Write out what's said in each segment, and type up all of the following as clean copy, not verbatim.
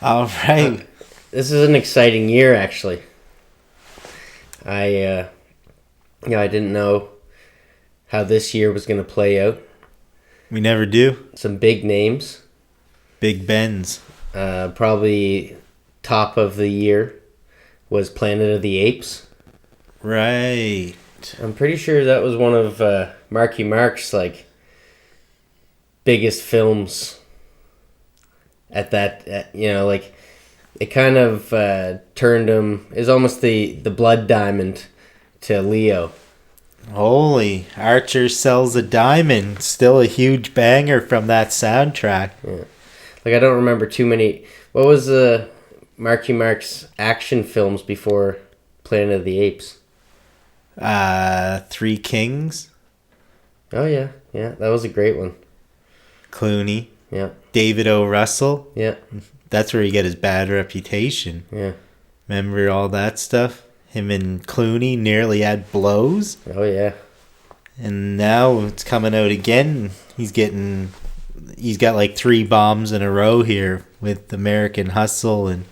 All right. This is an exciting year, actually. I didn't know how this year was going to play out. We never do. Some big names. Big Ben's. Probably top of the year was Planet of the Apes. Right. I'm pretty sure that was one of Marky Mark's biggest films. At that, it kind of turned him. Is almost the blood diamond to Leo. Holy, Archer Sells a Diamond. Still a huge banger from that soundtrack. Yeah. I don't remember too many. What was Marky Mark's action films before Planet of the Apes? Three Kings. Oh, yeah. Yeah, that was a great one. Clooney. Yeah. David O. Russell. Yeah. That's where he got his bad reputation. Yeah. Remember all that stuff? Him and Clooney nearly had blows. Oh, yeah. And now it's coming out again. He's got like 3 bombs in a row here with American Hustle, and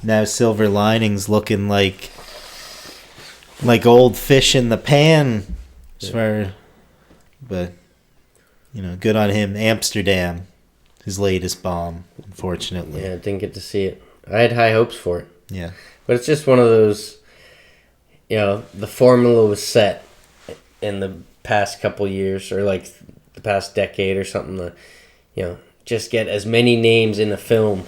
now Silver Linings looking like old fish in the pan. But good on him. Amsterdam, his latest bomb, unfortunately. Yeah, I didn't get to see it. I had high hopes for it. Yeah. But it's just one of those, the formula was set in the past couple years, or the past decade or something. Just get as many names in a film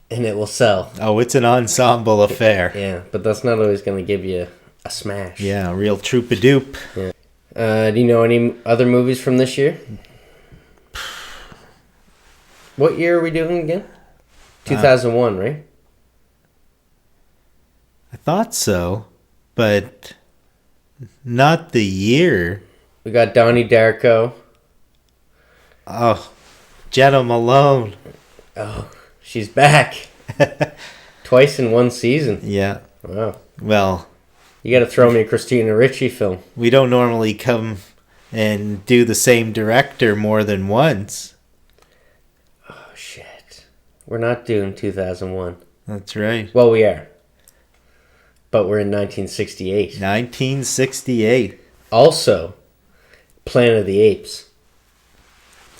and it will sell. Oh, it's an ensemble affair. Yeah, but that's not always going to give you a smash. Yeah, a real troop-a-doop. Yeah. Do you know any other movies from this year? What year are we doing again? 2001, right? I thought so, but not the year. We got Donnie Darko. Oh, Jenna Malone. Oh, she's back. Twice in one season. Yeah. Wow. Well, you got to throw me a Christina Ricci film. We don't normally come and do the same director more than once. Oh, shit. We're not doing 2001. That's right. Well, we are. But we're in 1968. 1968. Also, Planet of the Apes.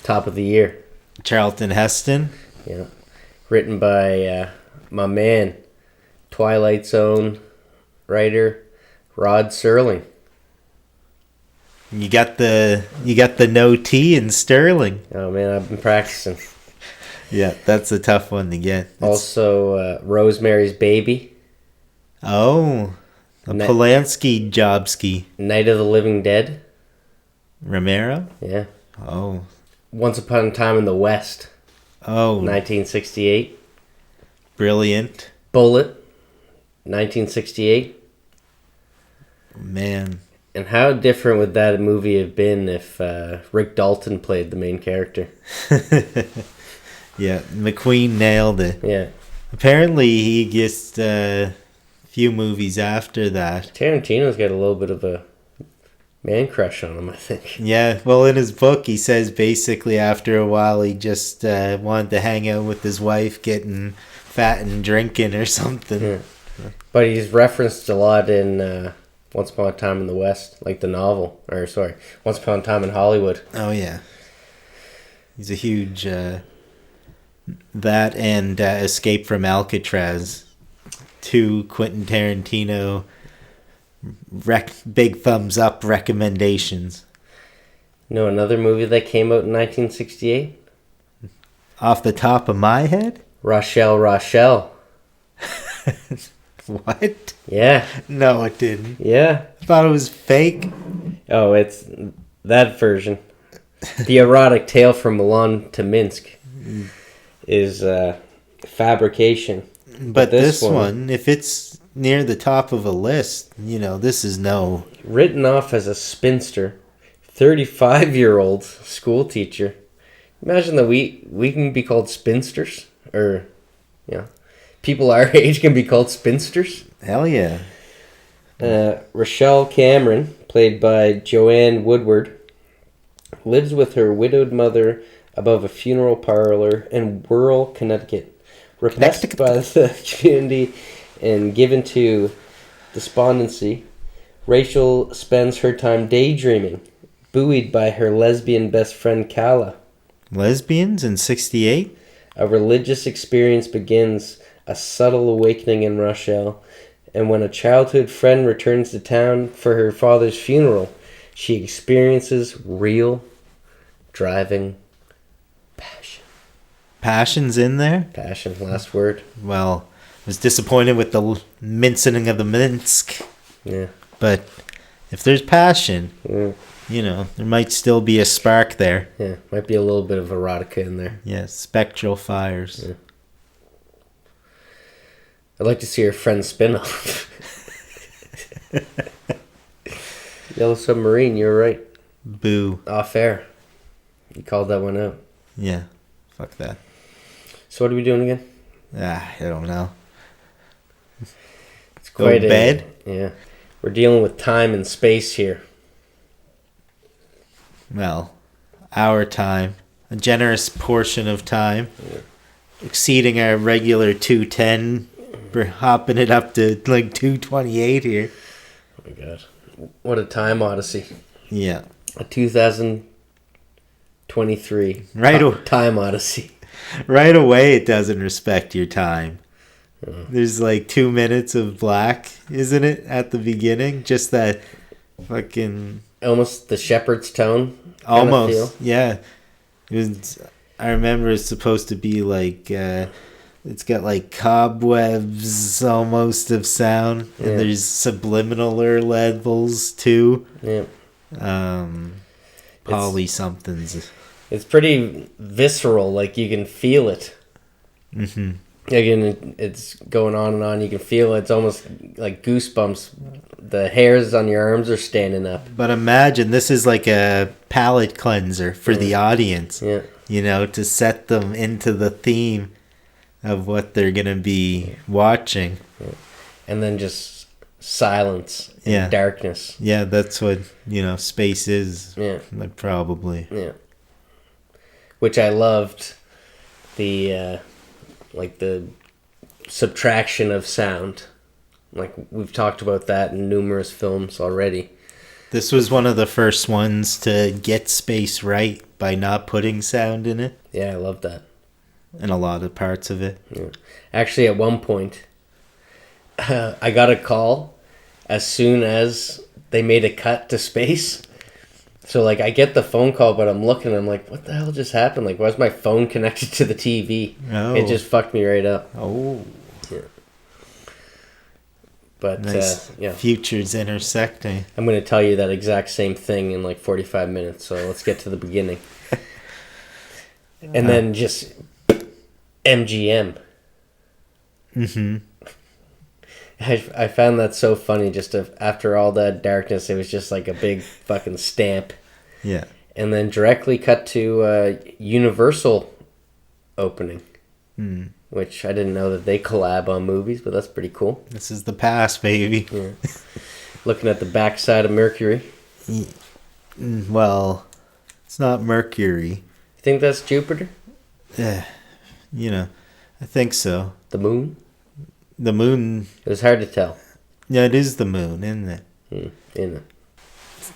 Top of the year. Charlton Heston. Yeah. Written by my man, Twilight Zone writer Rod Serling. You got the no T in Sterling. Oh man, I've been practicing. Yeah, that's a tough one to get. Also, Rosemary's Baby. Oh, a Polanski Jobski. Night of the Living Dead. Romero? Yeah. Oh. Once Upon a Time in the West. Oh. 1968. Brilliant. Bullet. 1968. Man. And how different would that movie have been if Rick Dalton played the main character? Yeah, McQueen nailed it. Yeah. Apparently he gets a few movies after that. Tarantino's got a little bit of a man crush on him, I think. Yeah, well, in his book, he says basically after a while he just wanted to hang out with his wife, getting fat and drinking or something. Yeah. But he's referenced a lot in Once Upon a Time in the West, like the novel. Once Upon a Time in Hollywood. Oh, yeah. He's a huge... that and Escape from Alcatraz. 2 Quentin Tarantino big thumbs up recommendations. Another movie that came out in 1968? Off the top of my head? Rochelle. What? Yeah. No, it didn't. Yeah. I thought it was fake. Oh, it's that version. The Erotic Tale from Milan to Minsk is fabrication. But this one, if it's near the top of a list, this is no... Written off as a spinster, 35-year-old school teacher. Imagine that we can be called spinsters. Or, people our age can be called spinsters. Hell yeah. Rochelle Cameron, played by Joanne Woodward, lives with her widowed mother above a funeral parlor in rural Connecticut, repressed by the community and given to despondency, Rachel spends her time daydreaming, buoyed by her lesbian best friend Kala. Lesbians in 68? A religious experience begins, a subtle awakening in Rochelle, and when a childhood friend returns to town for her father's funeral, she experiences real driving passion. Passion's in there? Passion, last word. Well, I was disappointed with the mincing of the Minsk. Yeah. But if there's passion, Yeah. there might still be a spark there. Yeah, might be a little bit of erotica in there. Yeah, spectral fires. Yeah. I'd like to see her friend spin-off. Yellow Submarine, you're right. Boo. Off air. You called that one out. Yeah, fuck that. So what are we doing again? I don't know. It's quite Go bed? Yeah. We're dealing with time and space here. Well, our time. A generous portion of time. Yeah. Exceeding our regular 210. We're hopping it up to like 228 here. Oh my god. What a time odyssey. Yeah. A 2023 time odyssey. Right away it doesn't respect your time. There's like 2 minutes of black, isn't it, at the beginning? Just that fucking... Almost the shepherd's tone. Almost, yeah. I remember it's supposed to be like... it's got like cobwebs almost of sound. Yeah. And there's subliminal levels too. Yeah. Poly somethings. It's pretty visceral, like you can feel it. Mm-hmm. Again, it's going on and on. You can feel it. It's almost like goosebumps. The hairs on your arms are standing up. But imagine this is like a palate cleanser for the audience. Yeah. To set them into the theme of what they're going to be watching. Yeah. And then just silence and darkness. Yeah, that's what, space is. Yeah. Like, probably. Yeah. Which I loved the subtraction of sound. Like, we've talked about that in numerous films already. This was one of the first ones to get space right by not putting sound in it. Yeah, I love that. And a lot of parts of it. Yeah. Actually, at one point, I got a call as soon as they made a cut to space. So, like, I get the phone call, but I'm looking, I'm like, what the hell just happened? Like, why is my phone connected to the TV? Oh. It just fucked me right up. Oh. Yeah. But, nice. Futures intersecting. I'm going to tell you that exact same thing in, like, 45 minutes, so let's get to the beginning. And then just MGM. Mm-hmm. I found that so funny. Just after all that darkness, it was just like a big fucking stamp. Yeah. And then directly cut to Universal opening, which I didn't know that they collab on movies, but that's pretty cool. This is the past, baby. Yeah. Looking at the backside of Mercury. Well, it's not Mercury. You think that's Jupiter? I think so. The moon? The moon... It was hard to tell. Yeah, it is the moon, isn't it? Isn't it?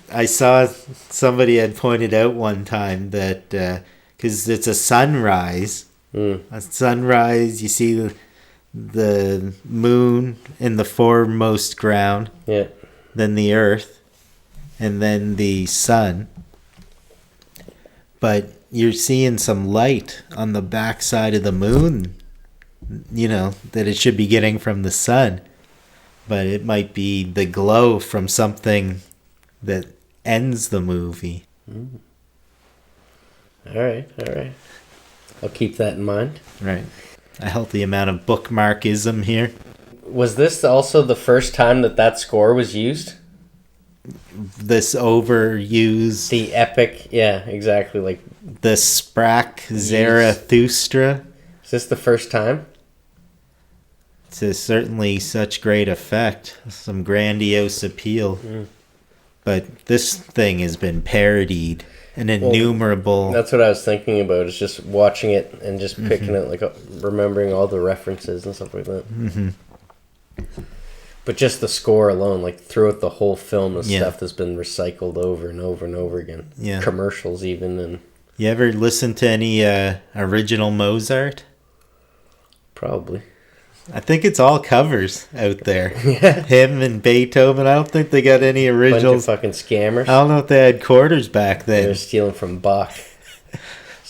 I saw somebody had pointed out one time that... Because it's a sunrise. A sunrise, you see the moon in the foremost ground. Yeah. Then the earth. And then the sun. But you're seeing some light on the backside of the moon, that it should be getting from the sun. But it might be the glow from something that ends the movie. All right. I'll keep that in mind. Right. A healthy amount of bookmarkism here. Was this also the first time that score was used? This overused... The epic, yeah, exactly. Like the Sprach Zarathustra. Is this the first time? To certainly such great effect. Some grandiose appeal. But this thing has been parodied an innumerable. That's what I was thinking about. Is just watching it and just picking it, like remembering all the references and stuff like that. Mm-hmm. But just the score alone, like throughout the whole film, the stuff that's been recycled over and over and over again. Yeah. Commercials even. And you ever listen to any original Mozart? Probably. I think it's all covers out there. Yeah. Him and Beethoven. I don't think they got any originals. Bunch of fucking scammers. I don't know if they had quarters back then. They're stealing from Bach.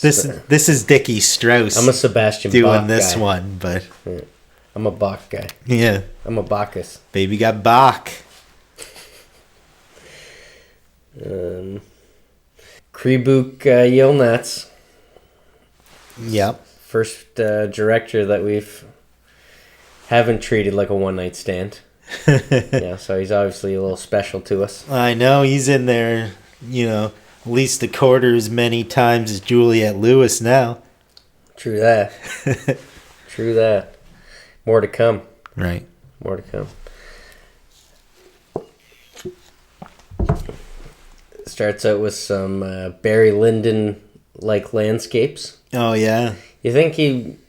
This is Dickie Strauss. I'm a Sebastian doing Bach this guy. one, but Yeah. I'm a Bach guy. yeah, I'm a Bacchus. baby got Bach. Kubrick Yelnats. Yep. First director that haven't treated like a one night stand. Yeah, so he's obviously a little special to us. I know he's in there. At least a quarter as many times as Juliette Lewis now. True that. True that. More to come. Right. More to come. Starts out with some Barry Lyndon-like landscapes. Oh, yeah. You think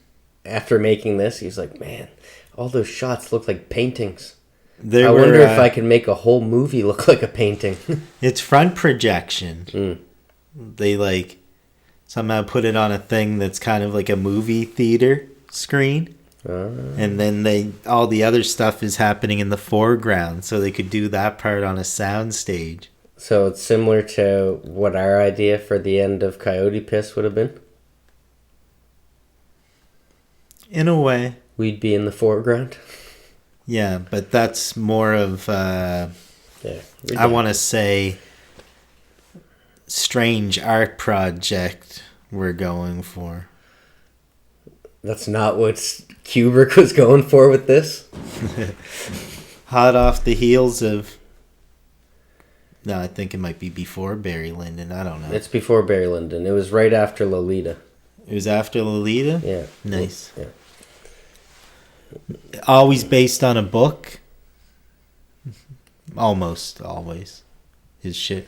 after making this, he's like, man, all those shots look like paintings. I wonder if I could make a whole movie look like a painting. It's front projection. They somehow put it on a thing that's kind of like a movie theater screen. And then all the other stuff is happening in the foreground, so they could do that part on a sound stage. So it's similar to what our idea for the end of Coyote Piss would have been? In a way. We'd be in the foreground? Yeah, but that's more of, I want to say, strange art project we're going for. That's not what Kubrick was going for with this? Hot off the heels of... No, I think it might be before Barry Lyndon. I don't know. It's before Barry Lyndon. It was right after Lolita. It was after Lolita? Yeah. Nice. Yeah. Always based on a book? Almost always. His shit.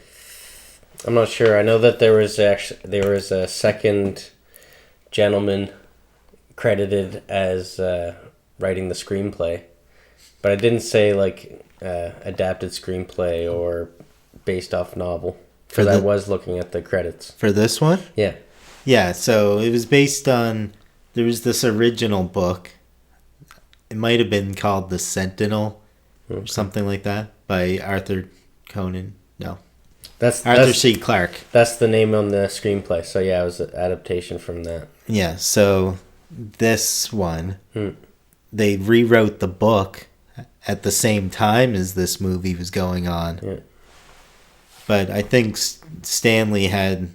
I'm not sure. I know that there was a second gentleman credited as writing the screenplay, but I didn't say adapted screenplay or based off novel, because I was looking at the credits for this one. Yeah, so it was based on, there was this original book, it might have been called The Sentinel or something like that, by Arthur Conan. No, Arthur C. Clarke. That's the name on the screenplay. So yeah, it was an adaptation from that. Yeah, so this one, they rewrote the book at the same time as this movie was going on. Yeah. But I think Stanley had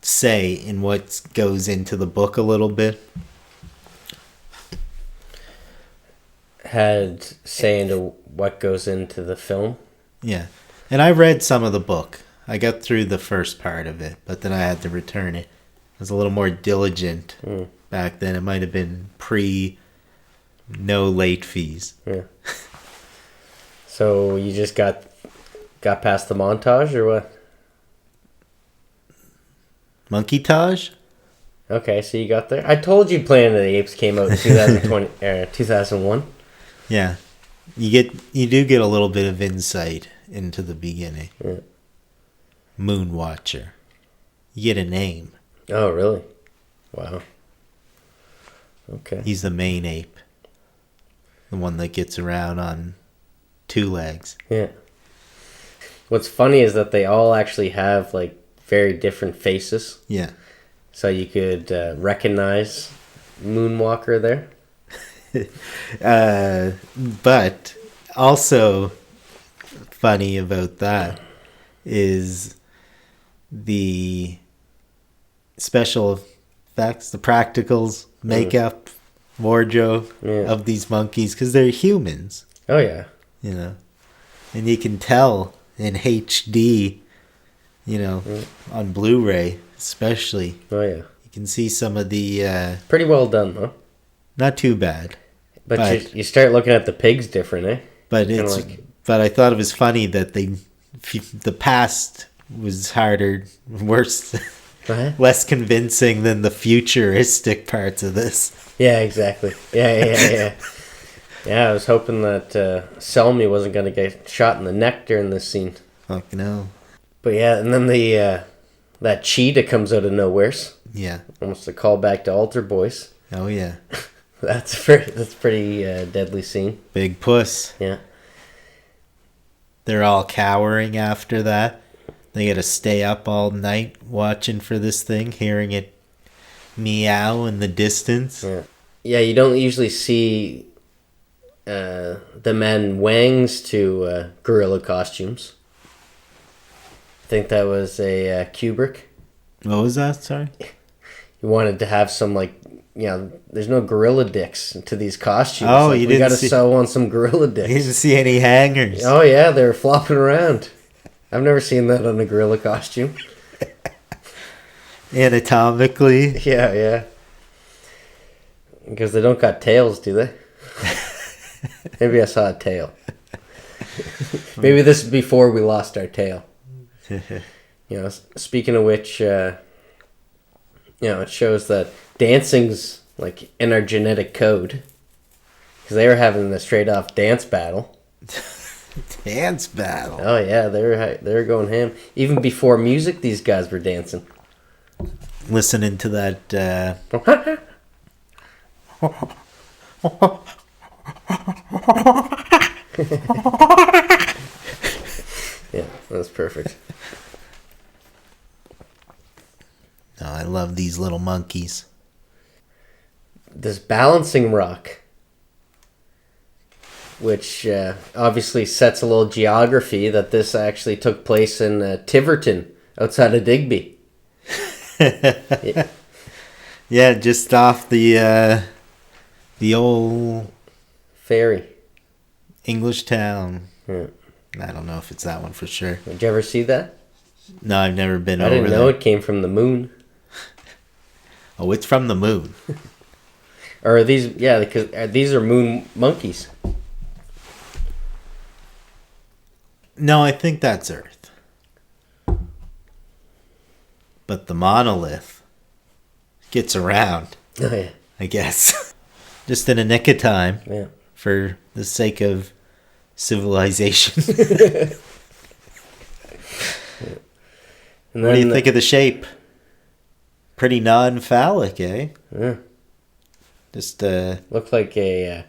say in what goes into the book a little bit. Had say into what goes into the film. Yeah. And I read some of the book. I got through the first part of it, but then I had to return it. I was a little more diligent back then. It might have been no late fees. Yeah. So you just got past the montage or what? Monkey-tage? Okay, so you got there. I told you Planet of the Apes came out in 2001. Yeah. You do get a little bit of insight into the beginning. Yeah. Moon Watcher. You get a name. Oh, really? Wow. Okay. He's the main ape. The one that gets around on 2 legs. Yeah. What's funny is that they all actually have very different faces. Yeah. So you could recognize Moonwalker there. But also funny about that is the special effects, the practicals, makeup, wardrobe of these monkeys, because they're humans. Oh, yeah. And you can tell in HD, on Blu-ray especially. Oh, yeah. You can see some of the... Pretty well done, though. Not too bad. But you start looking at the pigs different, eh? But I thought it was funny that the past was harder, worse, What? less convincing than the futuristic parts of this. Yeah, exactly. Yeah. Yeah, I was hoping that Selmy wasn't going to get shot in the neck during this scene. Fuck no. But yeah, and then that cheetah comes out of nowheres. Yeah. Almost a callback to Altar Boys. Oh yeah. That's pretty deadly scene. Big puss. Yeah. They're all cowering after that. They gotta stay up all night watching for this thing, hearing it meow in the distance. Yeah, you don't usually see the men wangs to gorilla costumes. I think that was a Kubrick. What was that? Sorry? You wanted to have some, there's no gorilla dicks to these costumes. Oh, you we didn't gotta sew on some gorilla You dicks. didn't see any hangers. Oh yeah, they were flopping around. I've never seen that on a gorilla costume. Anatomically. Yeah. Because they don't got tails, do they? Maybe I saw a tail. Maybe this is before we lost our tail. Speaking of which, it shows that dancing's like in our genetic code. Because they were having a straight off dance battle. Dance battle. Oh yeah, they were going ham. Even before music, these guys were dancing. Listening to that. Yeah, that's perfect. No, I love these little monkeys. This balancing rock, which obviously sets a little geography that this actually took place in Tiverton, outside of Digby. Yeah, just off the old Ferry. English town. Yeah. I don't know if it's that one for sure. Did you ever see that? No, I've never been I over didn't know there. it came from the moon. Oh, it's from the moon. Or are these? Yeah, because these are moon monkeys. No, I think that's Earth. But the monolith gets around, Oh yeah. I guess. Just in a nick of time. Yeah. For the sake of civilization. And What do you think of the shape? Pretty non-phallic, eh? Yeah. Just, Looked like it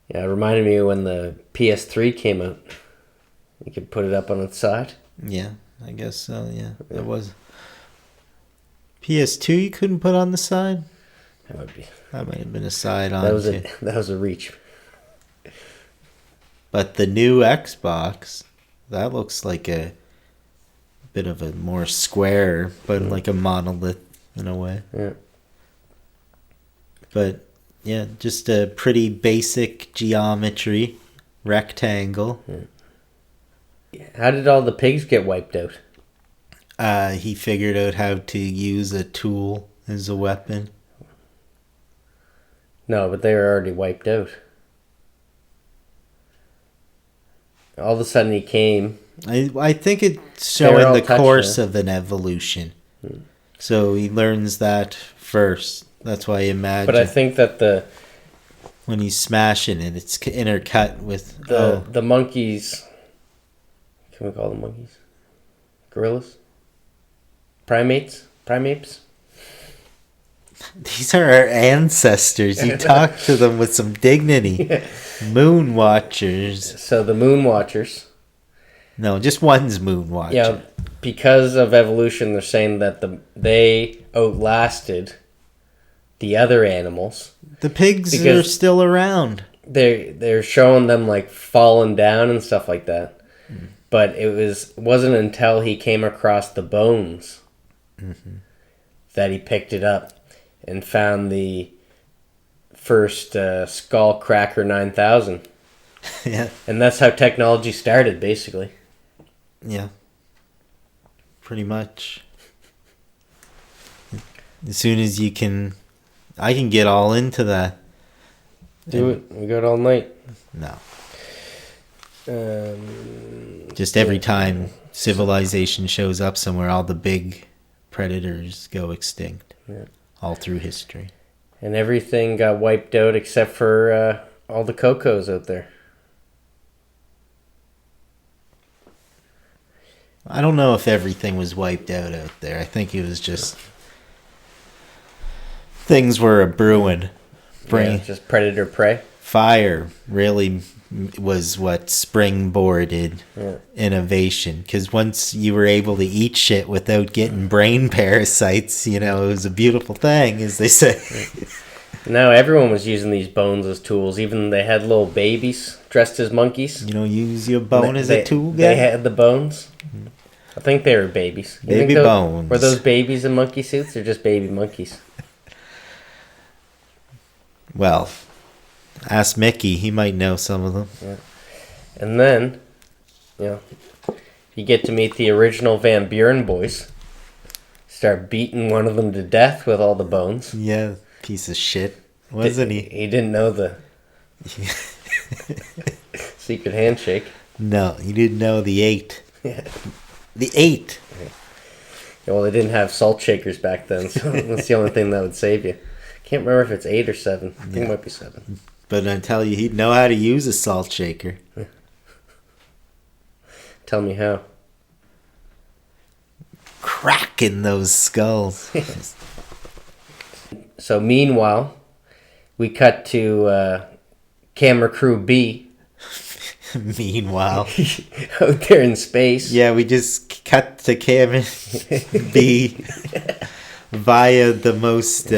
reminded me of when the PS3 came out. You could put it up on its side. yeah, I guess so, yeah. It was. PS2 you couldn't put on the side? That might have been a side on too. That was a reach. But the new Xbox, that looks like a bit of a more square, but like a monolith in a way. Yeah. But yeah, just a pretty basic geometry, rectangle. How did all the pigs get wiped out? He figured out how to use a tool as a weapon. No, but they were already wiped out. All of a sudden he came. I think it's They were showing all the touched, course huh? of an evolution. So he learns that first. That's why I imagine. But I think that when he's smashing it, it's intercut with the monkeys. Can we call them monkeys? Gorillas? Primates? Primates? These are our ancestors. You talk to them with some dignity. Moon watchers. So the moon watchers. No, just one's moon watcher. Yeah, because of evolution, they're saying that they outlasted the other animals. The pigs are Because- still around. They're showing them like falling down and stuff like that. But it wasn't until he came across the bones that he picked it up and found the first Skull Cracker 9000. Yeah. And that's how technology started, basically. Yeah. Pretty much. As soon as you can... I can get all into that. Do it. We got all night. No. Just every time civilization shows up somewhere, all the big predators go extinct. Yeah. All through history. And everything got wiped out except for all the cocos out there. I don't know if everything was wiped out there. I think it was just things were a brewing. Just predator prey. Fire really was what springboarded innovation, because once you were able to eat shit without getting brain parasites, it was a beautiful thing, as they say. Now everyone was using these bones as tools. Even they had little babies dressed as monkeys. Use your bone as a tool, guy? They had the bones. I think they were babies. Baby bones. Were those babies in monkey suits or just baby monkeys? Well, ask Mickey. He might know some of them. Yeah. And then, you get to meet the original Van Buren boys. Start beating one of them to death with all the bones. Yeah, piece of shit. Wasn't he? He didn't know the secret handshake. No, he didn't know the 8. Yeah. The 8. Yeah, well, they didn't have salt shakers back then, so that's the only thing that would save you. Can't remember if it's 8 or 7. I think it might be 7. But I tell you, he'd know how to use a salt shaker. Tell me how. Cracking those skulls. So meanwhile, we cut to camera crew B. Meanwhile. Out there in space. Yeah, we just cut to camera B via the most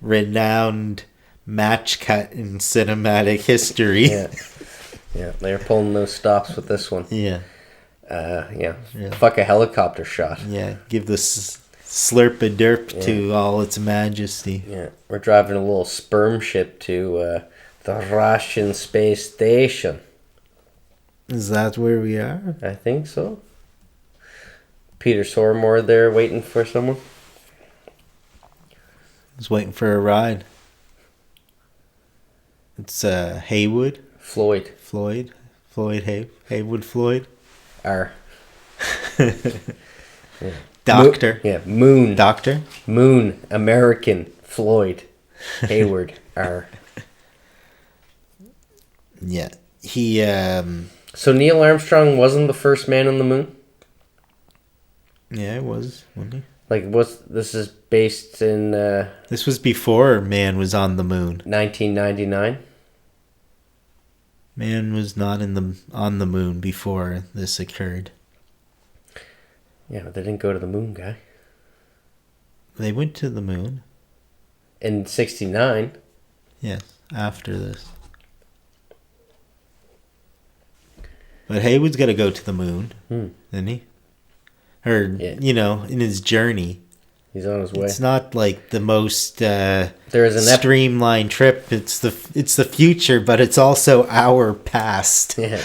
renowned match cut in cinematic history. Yeah, they're pulling those stops with this one. Yeah. Fuck a helicopter shot. Yeah, give the slurp a derp to all its majesty. Yeah, we're driving a little sperm ship to the Russian space station. Is that where we are? I think so. Peter Sormore there waiting for someone. He's waiting for a ride. It's Haywood. Floyd. Haywood Floyd. R. Doctor. Moon. Doctor. Moon. American. Floyd. Hayward. R. Yeah. He, So Neil Armstrong wasn't the first man on the moon? Yeah, it was, wasn't he? Like, this is based in... This was before man was on the moon. 1999? Man was not on the moon before this occurred. Yeah, but they didn't go to the moon, guy. They went to the moon. In 69? Yes, after this. But Haywood's got to go to the moon, isn't he? Or, in his journey. He's on his way. It's not like the most there is an streamlined trip. It's the future, but it's also our past. Yeah.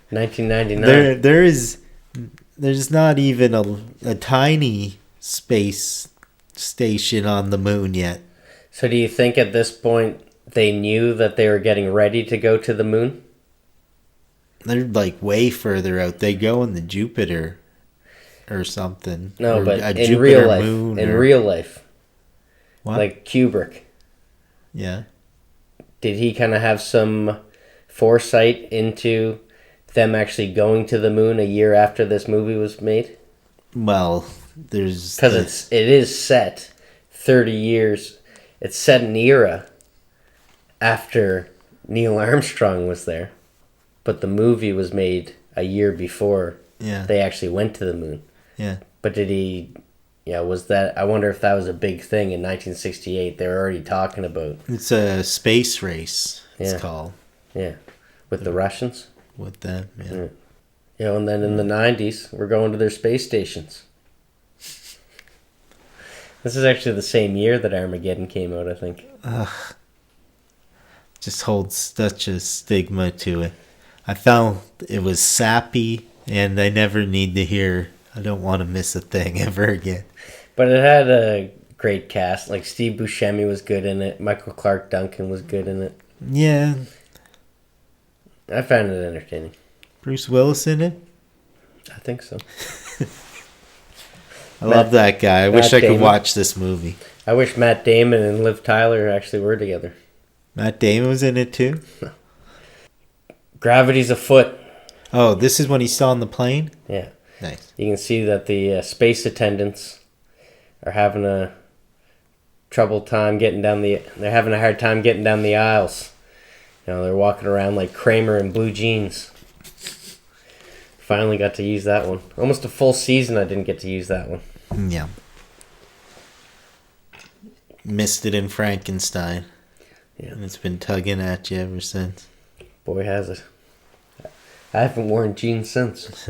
1999. There's not even a tiny space station on the moon yet. So do you think at this point they knew that they were getting ready to go to the moon? They're like way further out. They go in the Jupiter or something. No, or but a in Jupiter real life. moon In real life. What? Like Kubrick. Yeah. Did he kind of have some foresight into them actually going to the moon a year after this movie was made? Well, there's... Because it is set 30 years. It's set in an era after Neil Armstrong was there. But the movie was made a year before they actually went to the moon. Yeah. But did he... Yeah, was that... I wonder if that was a big thing in 1968. They were already talking about... It's a space race, it's called. Yeah. With the Russians? With them, yeah. And then in the 90s, we're going to their space stations. This is actually the same year that Armageddon came out, I think. Ugh. Just holds such a stigma to it. I felt it was sappy, and I never need to hear, I don't want to miss a thing ever again. But it had a great cast. Like, Steve Buscemi was good in it. Michael Clark Duncan was good in it. Yeah. I found it entertaining. Bruce Willis in it? I think so. I love that guy. I wish I could Damon. watch this movie. I wish Matt Damon and Liv Tyler actually were together. Matt Damon was in it too? Gravity's afoot. Oh, this is when he's still on the plane? Yeah. Nice. You can see that the space attendants are having a troubled time getting down the... They're having a hard time getting down the aisles. You know, they're walking around like Kramer in blue jeans. Finally got to use that one. Almost a full season I didn't get to use that one. Yeah. Missed it in Frankenstein. Yeah. And it's been tugging at you ever since. Boy, has it. I haven't worn jeans since.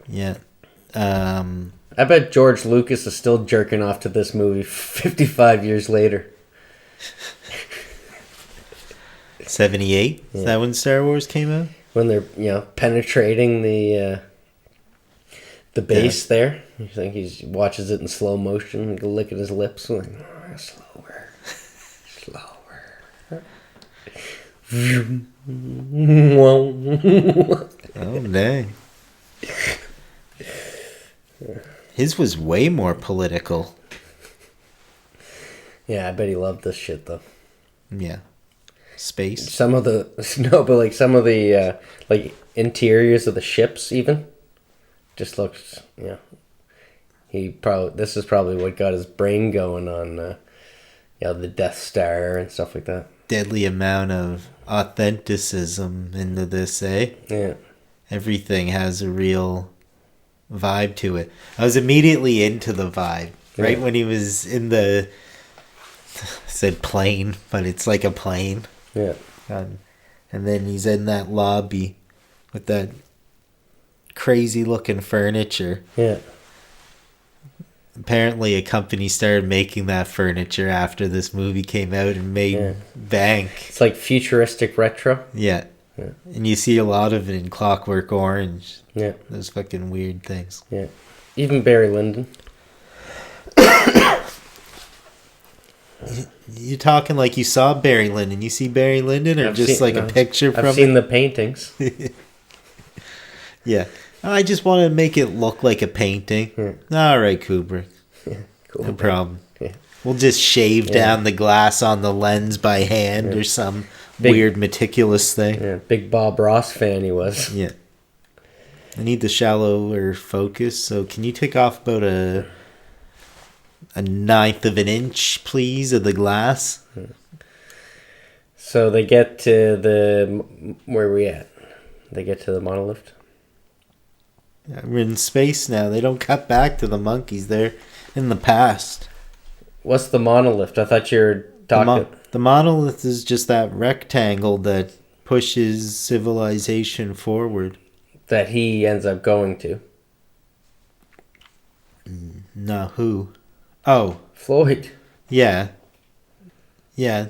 Yeah. I bet George Lucas is still jerking off to this movie 55 years later. 78? Is that when Star Wars came out? When they're, penetrating the base there. You think he watches it in slow motion, licking his lips. Like, slower. Oh, dang. His was way more political. Yeah, I bet he loved this shit, though. Yeah. Space. Some of the interiors of the ships even just looks, this is probably what got his brain going on the Death Star and stuff like that. Deadly amount of authenticism into this, eh? Yeah. Everything has a real vibe to it. I was immediately into the vibe, right? When he was in the... I said plane, but it's like a plane. Yeah. And then he's in that lobby with that crazy looking furniture. Yeah. Apparently a company started making that furniture after this movie came out and made bank. It's like futuristic retro. Yeah. And you see a lot of it in Clockwork Orange. Yeah. Those fucking weird things. Yeah. Even Barry Lyndon. You talking like you saw Barry Lyndon? You see Barry Lyndon, or a picture from? I've seen the paintings. Yeah, I just want to make it look like a painting. All right, Kubrick. Cool. No problem. Yeah. We'll just shave down the glass on the lens by hand or some weird meticulous thing. Yeah, big Bob Ross fan he was. Yeah. I need the shallower focus. So can you take off about a 1/9 of an inch, please, of the glass? So they get to where are we at? They get to the monolith. Yeah, we're in space now. They don't cut back to the monkeys. They're in the past. What's the monolith? I thought you were talking... The monolith is just that rectangle that pushes civilization forward. That he ends up going to. No, who? Oh. Floyd. Yeah. Yeah.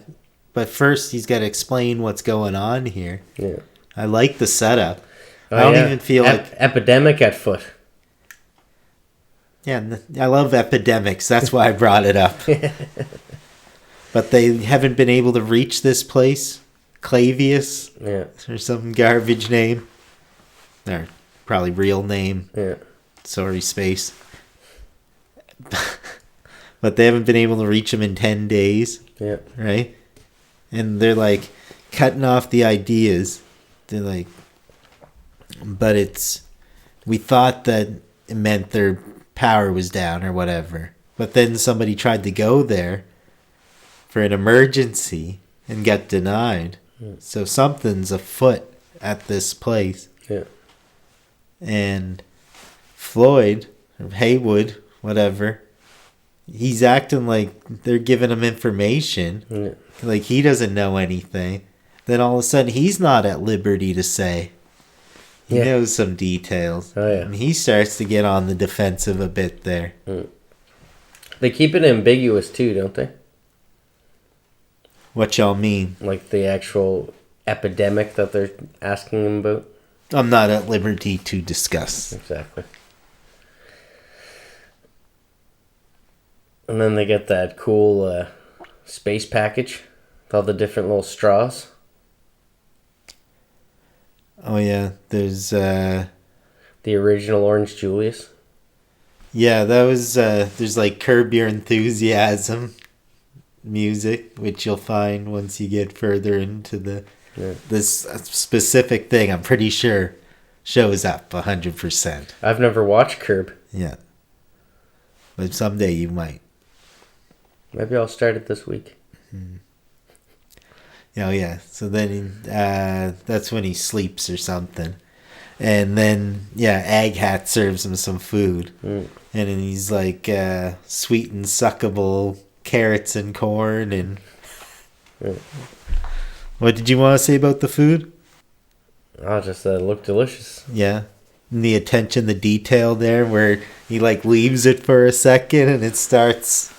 But first he's got to explain what's going on here. Yeah. I like the setup. I don't even feel like... Epidemic at foot. Yeah, I love epidemics. That's why I brought it up. But they haven't been able to reach this place. Clavius. Yeah. Or some garbage name. Or probably real name. Yeah. Sorry, space. But they haven't been able to reach him in 10 days. Yeah. Right? And they're like cutting off the ideas. They're like... But we thought that it meant their power was down or whatever. But then somebody tried to go there for an emergency and got denied. So something's afoot at this place. Yeah. And Floyd, or Haywood, whatever, he's acting like they're giving him information. Yeah. Like he doesn't know anything. Then all of a sudden he's not at liberty to say. He knows some details. Oh, yeah. And he starts to get on the defensive a bit there. They keep it ambiguous too, don't they? What y'all mean? Like the actual epidemic that they're asking him about? I'm not at liberty to discuss. Exactly. And then they get that cool space package with all the different little straws. Oh yeah, there's The original Orange Julius. yeah, that was there's like Curb Your Enthusiasm music, which you'll find once you get further into this specific thing. I'm pretty sure shows up 100%. I've never watched Curb. Yeah, but someday you might. Maybe I'll start it this week. Oh yeah, so then that's when he sleeps or something, and then Ag Hat serves him some food, and then he's like sweet and suckable carrots and corn and. What did you want to say about the food? Oh, just it looked delicious. Yeah, and the attention, the detail there, where he like leaves it for a second and it starts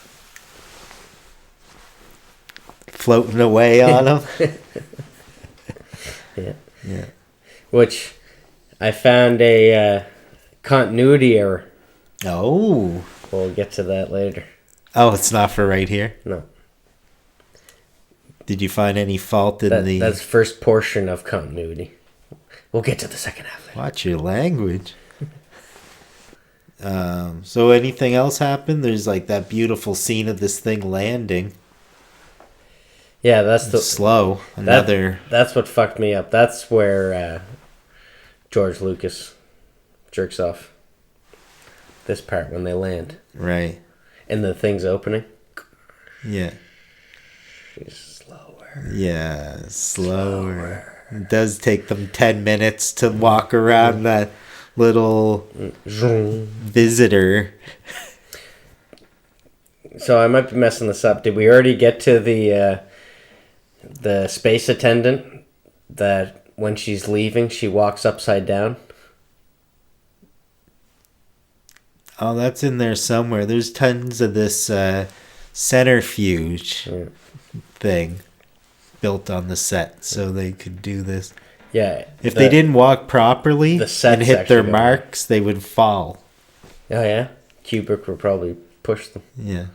floating away on him. Yeah. Which I found a continuity error. Oh. We'll get to that later. Oh, it's not for right here? No. Did you find any fault in the... That's first portion of continuity. We'll get to the second half later. Watch your language. So anything else happened? There's like that beautiful scene of this thing landing. Yeah, that's the... Slow. Another... That's what fucked me up. That's where George Lucas jerks off. This part when they land. Right. And the thing's opening. Yeah. Slower. Yeah, slower. It does take them 10 minutes to walk around that little visitor. So I might be messing this up. Did we already get to the space attendant that when she's leaving she walks upside down? Oh, that's in there somewhere. There's tons of this centrifuge thing built on the set so they could do this. Yeah. If they didn't walk properly and hit their marks, they would fall. Oh, yeah? Kubrick would probably push them. Yeah.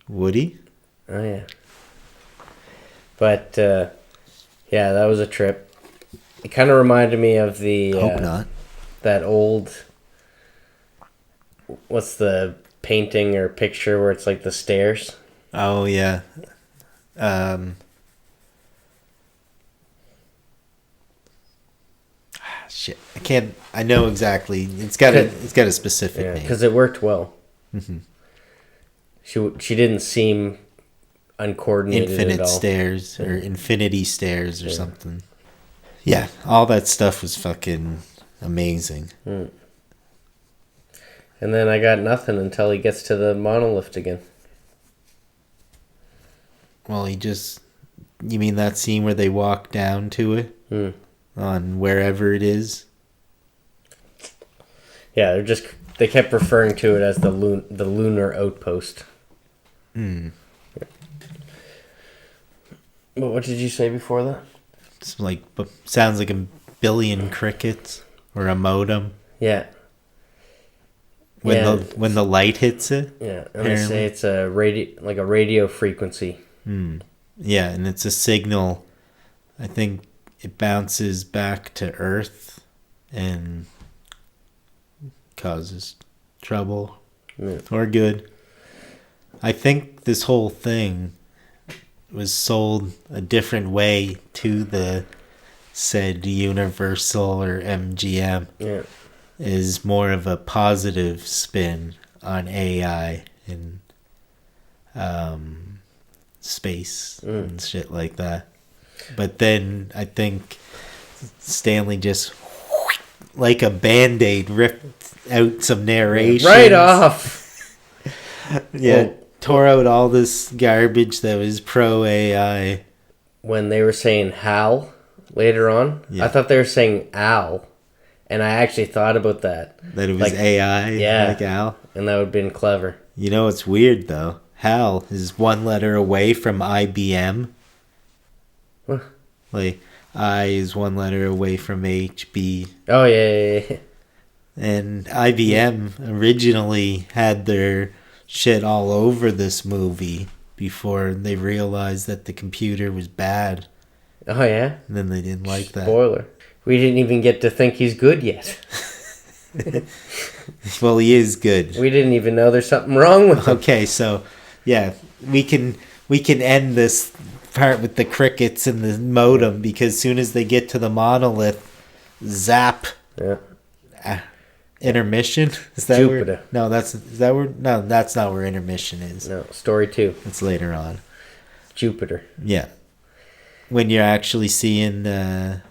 Would he? Oh, yeah. But, yeah, that was a trip. It kind of reminded me of the... Hope not. That old... What's the painting or picture where it's like the stairs? Oh, yeah. Shit. I can't... I know exactly. It's got a specific name. Because it worked well. Mm-hmm. She didn't seem uncoordinated Infinite at all. stairs or infinity stairs or something. Yeah, all that stuff was fucking amazing. And then I got nothing until he gets to the monolift again. Well, you mean that scene where they walk down to it? On wherever it is? Yeah, they kept referring to it as the lunar outpost. But what did you say before that? It's like, sounds like a billion crickets or a modem. Yeah. When the light hits it. Yeah, and they say it's a radio frequency. Yeah, and it's a signal. I think it bounces back to Earth and causes trouble or good. I think this whole thing was sold a different way to the said Universal or MGM. Yeah. Is more of a positive spin on AI and space and shit like that. But then I think Stanley just like a Band-Aid ripped out some narration. Right off. Tore out all this garbage that was pro AI. When they were saying Hal later on, I thought they were saying Al. And I actually thought about that. That it was like, AI? Yeah. Like Al? And that would have been clever. You know what's weird, though? Hal is one letter away from IBM. Huh. Like, I is one letter away from HB. Oh, yeah. And IBM originally had their shit all over this movie before they realized that the computer was bad. Oh, yeah? And then they didn't like that. Spoiler. We didn't even get to think he's good yet. Well, he is good. We didn't even know there's something wrong with him. Okay, so yeah, we can end this part with the crickets and the modem, because as soon as they get to the monolith, zap. Yeah. Intermission? Is that Jupiter. where? No, that's not where intermission is. No, story 2. It's later on. Jupiter. Yeah. When you're actually seeing the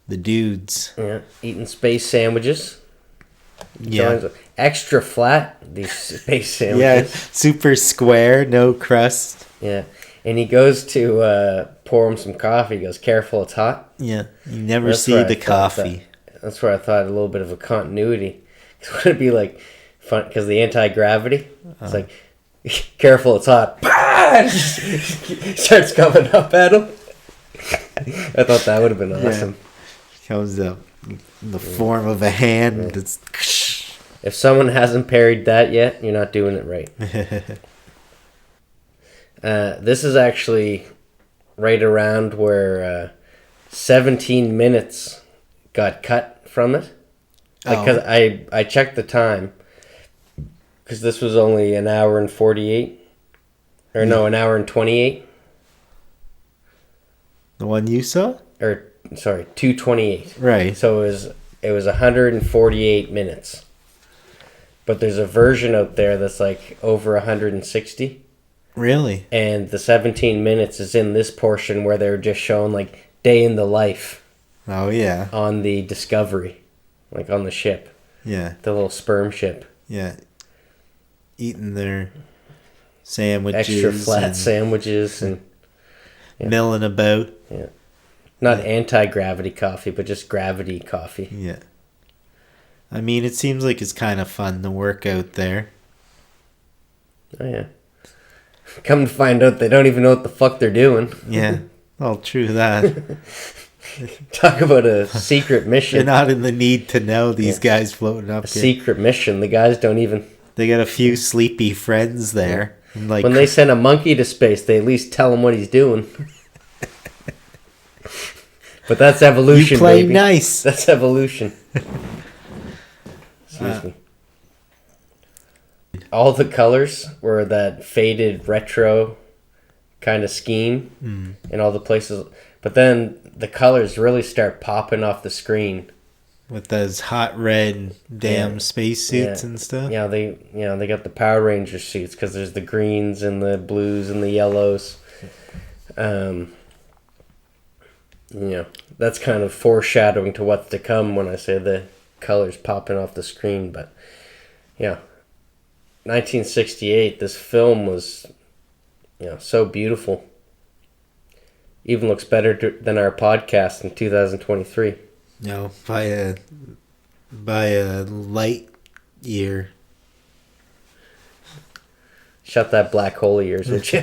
dudes. Yeah, eating space sandwiches. Yeah. Extra flat, these space sandwiches. Yeah, super square, no crust. Yeah, and he goes to pour him some coffee. He goes, "Careful, it's hot." Yeah, you never see the coffee. That's where I thought a little bit of a continuity. It's going to be like fun because the anti-gravity. It's like, "Careful, it's hot." Starts coming up at him. I thought that would have been awesome. Yeah. Comes up in the form of a hand. It's... If someone hasn't parried that yet, you're not doing it right. This is actually right around where 17 minutes got cut from it. Because I checked the time. Because this was only an hour and 48. Or no, an hour and 28. The one you saw? Or, sorry, 2:28. Right. So it was 148 minutes. But there's a version out there that's like over 160. Really? And the 17 minutes is in this portion where they're just showing like day in the life. Oh, yeah. On the Discovery. Like on the ship. Yeah. The little sperm ship. Yeah. Eating their sandwiches. Extra flat sandwiches and... Yeah. Milling about. Yeah. Not anti-gravity coffee, but just gravity coffee. Yeah. I mean, it seems like it's kind of fun to work out there. Oh, yeah. Come to find out, they don't even know what the fuck they're doing. Yeah. Well, true that. Talk about a secret mission. They're not in the need to know, these guys floating up here. Secret mission. The guys don't even... They got a few sleepy friends there. Like, when they send a monkey to space, they at least tell him what he's doing. But that's evolution, you play baby. Nice. That's evolution. Excuse me. All the colors were that faded retro kind of scheme in all the places. But then the colors really start popping off the screen. With those hot red spacesuits and stuff. Yeah, they got the Power Ranger suits because there's the greens and the blues and the yellows. That's kind of foreshadowing to what's to come when I say the colors popping off the screen. But yeah, 1968. This film was, so beautiful. Even looks better than our podcast in 2023. No, by a light year. Shut that black hole of yours, would you?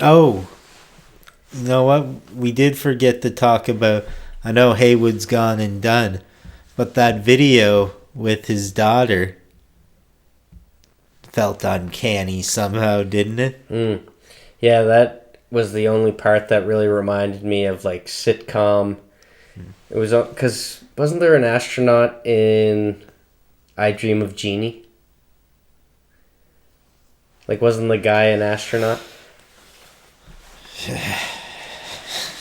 Oh, you know what? We did forget to talk about... I know Haywood's gone and done, but that video with his daughter felt uncanny somehow, didn't it? Yeah, that was the only part that really reminded me of like sitcom. It was because wasn't there an astronaut in I Dream of Jeannie? Like, wasn't the guy an astronaut?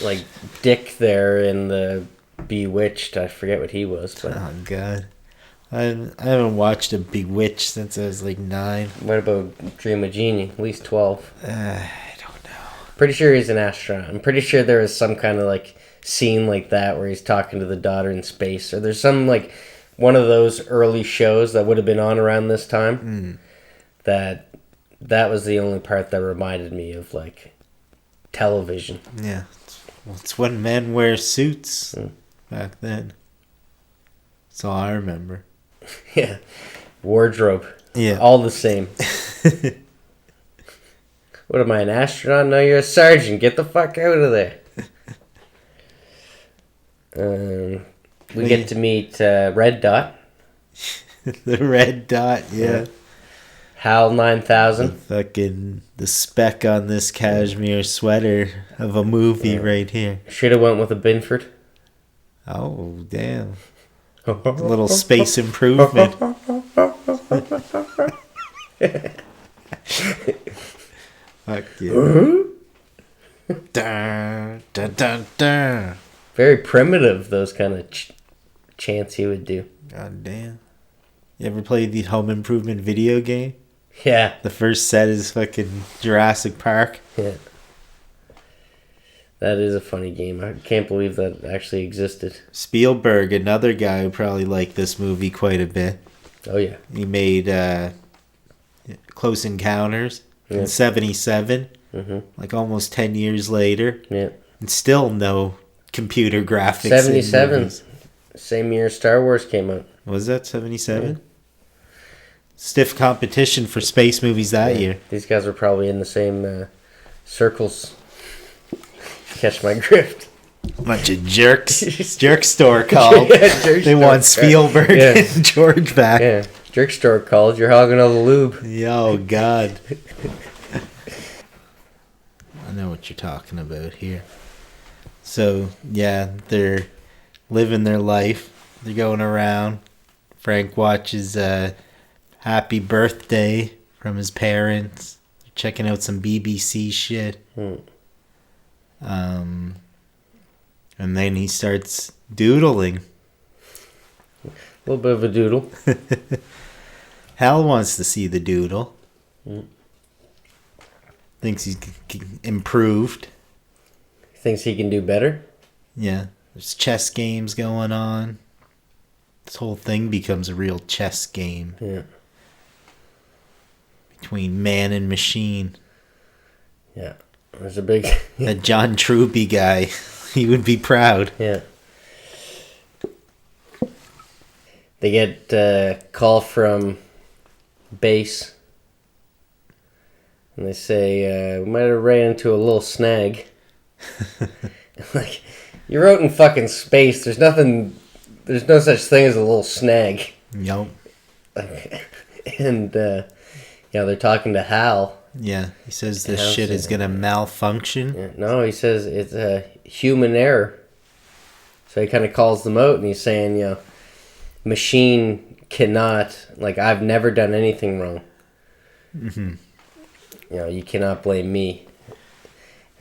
Like Dick there in the Bewitched. I forget what he was. But oh God, I haven't watched a Bewitched since I was like 9. What about Dream of Jeannie? At least 12. I don't know. Pretty sure he's an astronaut. I'm pretty sure there was some kind of like scene like that where he's talking to the daughter in space, or there's some like one of those early shows that would have been on around this time. That was the only part that reminded me of like television. Yeah, well, it's when men wear suits back then. That's all I remember. Yeah, wardrobe. Yeah, all the same. What am I, an astronaut? No, you're a sergeant. Get the fuck out of there. We get to meet Red Dot. The Red Dot, yeah. HAL The 9000. fucking the spec on this cashmere sweater of a movie right here. Should have went with a Binford. Oh, damn. A little space improvement. Fuck yeah. Dun, dun, dun, dun. Very primitive, those kind of chants he would do. God damn. You ever played the Home Improvement video game? Yeah. The first set is fucking Jurassic Park. Yeah. That is a funny game. I can't believe that actually existed. Spielberg, another guy who probably liked this movie quite a bit. Oh, yeah. He made Close Encounters Yeah. in 1977, like almost 10 years later. Yeah. And still no computer graphics. 77. Same year Star Wars came out. Was that 1977? Yeah. Stiff competition for space movies that year. These guys were probably in the same circles. Catch my drift. Bunch of jerks. Jerk store called. They want Spielberg and George back. Yeah. Jerk store called. You're hogging all the lube. Oh, God. I know what you're talking about here. So, yeah, they're living their life. They're going around. Frank watches Happy Birthday from his parents. Checking out some BBC shit. And then he starts doodling. A little bit of a doodle. Hal wants to see the doodle. Thinks he's improved. Thinks he can do better? Yeah. There's chess games going on. This whole thing becomes a real chess game. Yeah. Between man and machine. Yeah. There's a big... That John Truby guy. He would be proud. Yeah. They get a call from base. And they say, we might have ran into a little snag. Like, you're out in fucking space. There's no such thing as a little snag. Yup. And, they're talking to Hal. Yeah, he says this shit is going to malfunction. Yeah, no, he says it's a human error. So he kind of calls them out and he's saying, machine cannot, I've never done anything wrong. Mm-hmm. You cannot blame me.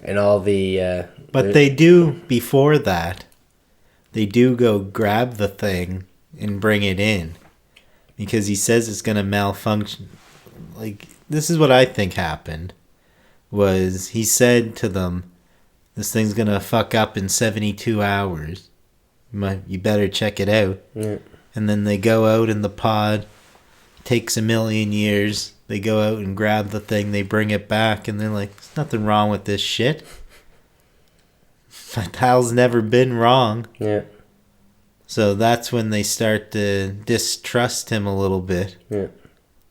And all the... but they do, before that, they do go grab the thing and bring it in. Because he says it's going to malfunction. This is what I think happened. Was he said to them, this thing's going to fuck up in 72 hours. You better check it out. Yeah. And then they go out in the pod. It takes a million years. They go out and grab the thing. They bring it back. And they're like, there's nothing wrong with this shit. Hal's never been wrong. Yeah. So that's when they start to distrust him a little bit. Yeah.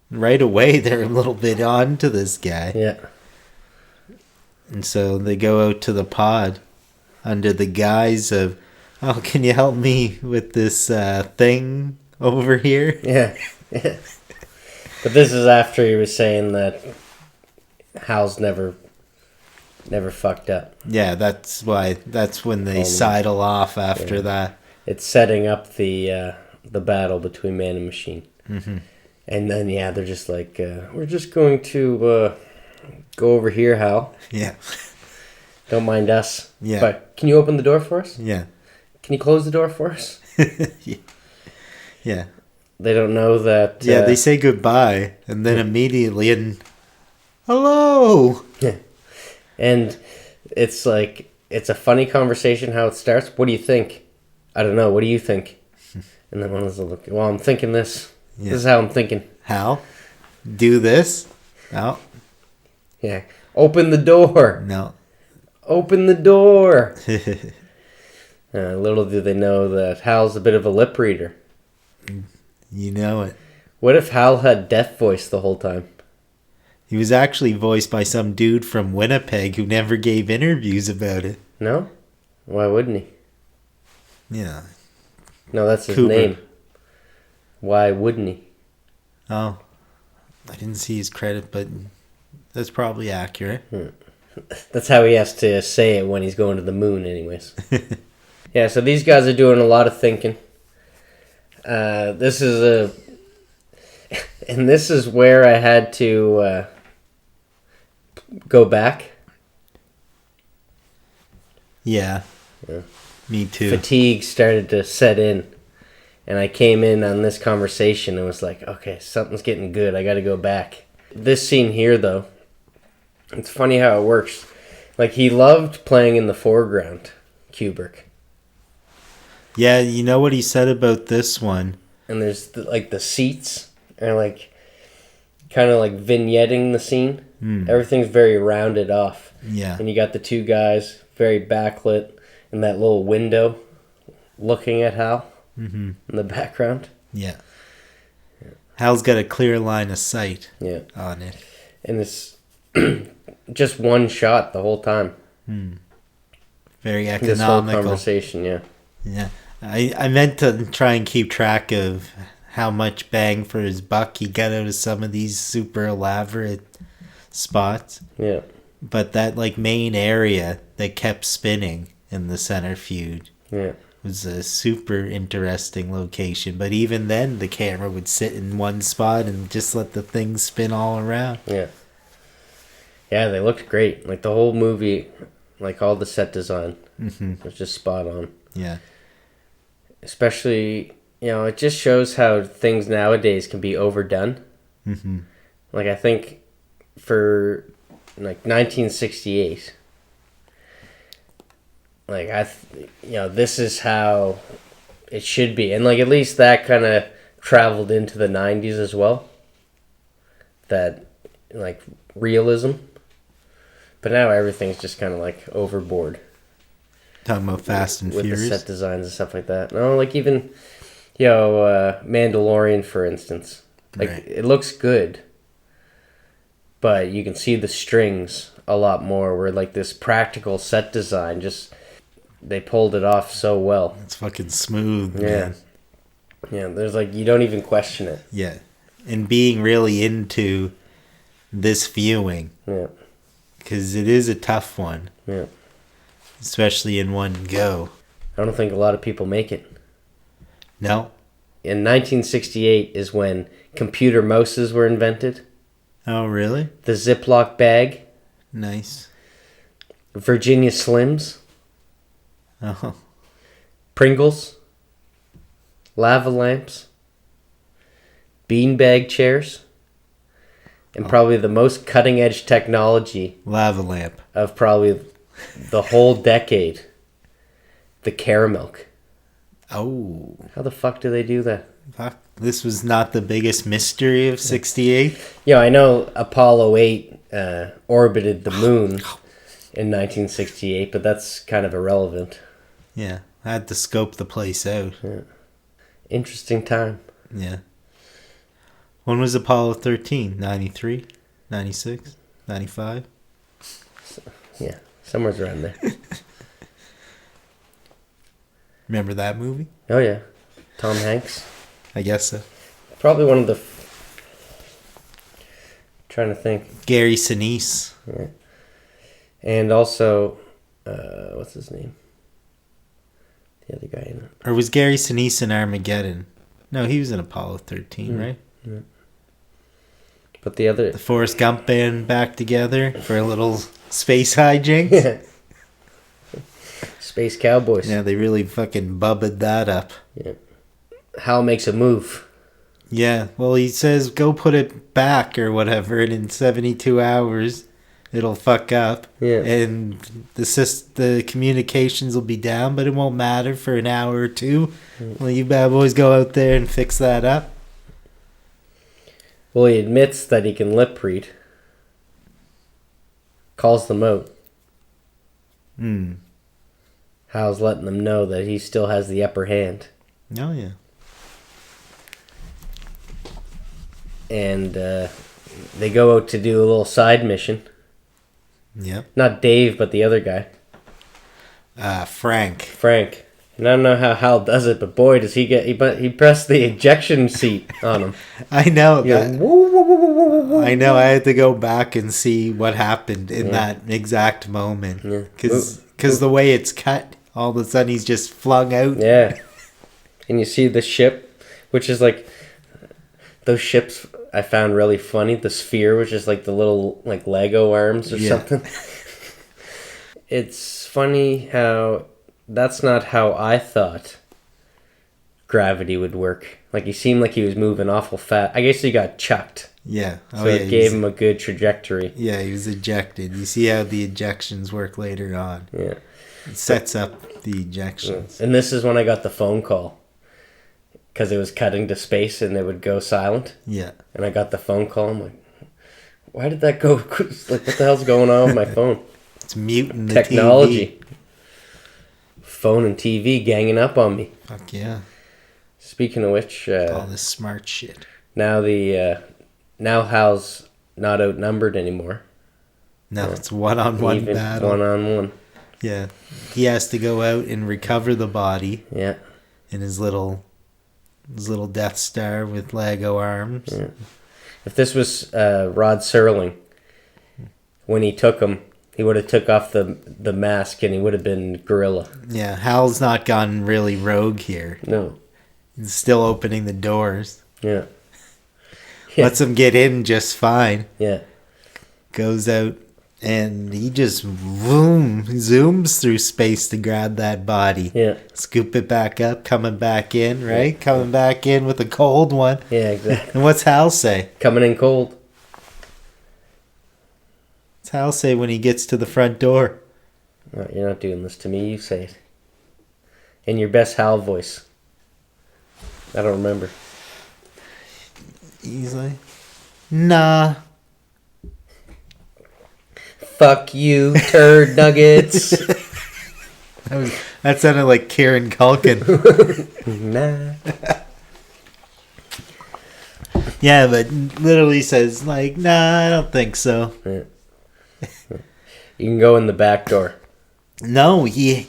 Right away, they're a little bit on to this guy. Yeah. And so they go out to the pod under the guise of, oh, can you help me with this thing over here? Yeah. Yeah. But this is after he was saying that Hal's never fucked up. Yeah, that's when they sidle off after that. It's setting up the battle between man and machine. Mm-hmm. And then, they're just like, we're just going to go over here, Hal. Yeah. Don't mind us. Yeah. But can you open the door for us? Yeah. Can you close the door for us? Yeah. They don't know that... Yeah, they say goodbye, and then immediately, hello! Yeah. And it's it's a funny conversation how it starts. What do you think? I don't know. What do you think? And then one of them like, well, I'm thinking this. Yeah. This is how I'm thinking. How? Do this? No. Yeah. Open the door. No. Open the door. Little do they know that Hal's a bit of a lip reader. You know it. What if Hal had deaf voice the whole time? He was actually voiced by some dude from Winnipeg who never gave interviews about it. No? Why wouldn't he? Yeah. No, that's his Kubrick. name. Why wouldn't he? Oh. I didn't see his credit, but that's probably accurate. That's how he has to say it when he's going to the moon, anyways. Yeah, so these guys are doing a lot of thinking. This is where I had to go back. Yeah. Me too. Fatigue started to set in. And I came in on this conversation and was like, okay, something's getting good. I got to go back. This scene here, though, it's funny how it works. Like, he loved playing in the foreground, Kubrick. Yeah, you know what he said about this one? And there's, the seats are, kind of, vignetting the scene. Everything's very rounded off. Yeah. And you got the two guys, very backlit, and that little window looking at Hal. In the background. Yeah. Hal's got a clear line of sight on it. And it's just one shot the whole time. Very economical. This whole conversation, yeah. Yeah. I meant to try and keep track of how much bang for his buck he got out of some of these super elaborate spots. Yeah. But that main area that kept spinning in the centrifuge. Yeah. Was a super interesting location, but even then the camera would sit in one spot and just let the thing spin all around. Yeah, they looked great. The whole movie, all the set design was just spot on. Yeah, especially it just shows how things nowadays can be overdone. I think for 1968. This is how it should be. And, at least that kind of traveled into the 90s as well. That, realism. But now everything's just kind of, overboard. Talking about Fast and Furious? With the set designs and stuff like that. No, even, Mandalorian, for instance. Right. It looks good. But you can see the strings a lot more. Where, this practical set design just... They pulled it off so well. It's fucking smooth, yeah. Man. Yeah, there's you don't even question it. Yeah. And being really into this viewing. Yeah. Because it is a tough one. Yeah. Especially in one go. I don't think a lot of people make it. No? In 1968 is when computer mouses were invented. Oh, really? The Ziploc bag. Nice. Virginia Slims. Oh. Pringles. Lava lamps. Beanbag chairs. And probably the most cutting edge technology. Lava lamp. Of probably the whole decade. The Caramilk. Oh. How the fuck do they do that? Fuck. This was not the biggest mystery of 68. Yeah, I know Apollo 8 orbited the moon in 1968, but that's kind of irrelevant. Yeah, I had to scope the place out. Yeah. Interesting time. Yeah. When was Apollo 13? 93? 96? 95? Yeah, somewhere around there. Remember that movie? Oh, yeah. Tom Hanks. I guess so. Probably one of the... Trying to think. Gary Sinise. Yeah. And also... what's his name? The other guy in it. Or was Gary Sinise in Armageddon? No, he was in Apollo 13, right? Yeah. But the other... The Forrest Gump band back together for a little space hijinks. Yeah. Space Cowboys. Yeah, they really fucking bubbed that up. Yeah. Hal makes a move. Yeah, well, he says, go put it back or whatever, and in 72 hours, it'll fuck up. Yeah. And the communications will be down, but it won't matter for an hour or two. Well, you bad boys go out there and fix that up. Well, he admits that he can lip read. Calls them out. Hal's letting them know that he still has the upper hand. Oh, yeah. And they go out to do a little side mission. Yep. Not Dave, but the other guy. Frank. Frank. And I don't know how Hal does it, but boy, does he get... He pressed the ejection seat on him. I know. Yeah. I know. I had to go back and see what happened in that exact moment. Because the way it's cut, all of a sudden he's just flung out. Yeah. And you see the ship, which is like... Those ships I found really funny. The sphere, which is like the little like Lego arms or something. It's funny how... That's not how I thought gravity would work. Like, he seemed like he was moving awful fast. I guess he got chucked. Yeah. So it gave him a good trajectory. Yeah, he was ejected. You see how the ejections work later on. Yeah. It sets up the ejections. And this is when I got the phone call. Because it was cutting to space and it would go silent. Yeah. And I got the phone call. I'm like, why did that go? Like, what the hell's going on with my phone? It's muting the technology. TV. Phone and TV ganging up on me. Fuck yeah. Speaking of which... all this smart shit. Now now Hal's not outnumbered anymore. No, it's one-on-one battle. One-on-one. Yeah. He has to go out and recover the body. Yeah. In his little Death Star with Lego arms. Yeah. If this was Rod Serling, when he took him, he would have took off the mask and he would have been Gorilla. Yeah, Hal's not gone really rogue here. No. He's still opening the doors. Yeah. Lets him get in just fine. Yeah. Goes out and he just zooms through space to grab that body. Yeah. Scoop it back up, coming back in, right? Yeah. Coming back in with a cold one. Yeah, exactly. And what's Hal say? Coming in cold. What's Hal say when he gets to the front door? No, you're not doing this to me. You say it. In your best Hal voice. I don't remember. He's like, nah. Fuck you, turd nuggets. That sounded like Kieran Culkin. Nah. Yeah, but literally says, like, nah, I don't think so. Yeah. You can go in the back door. No, he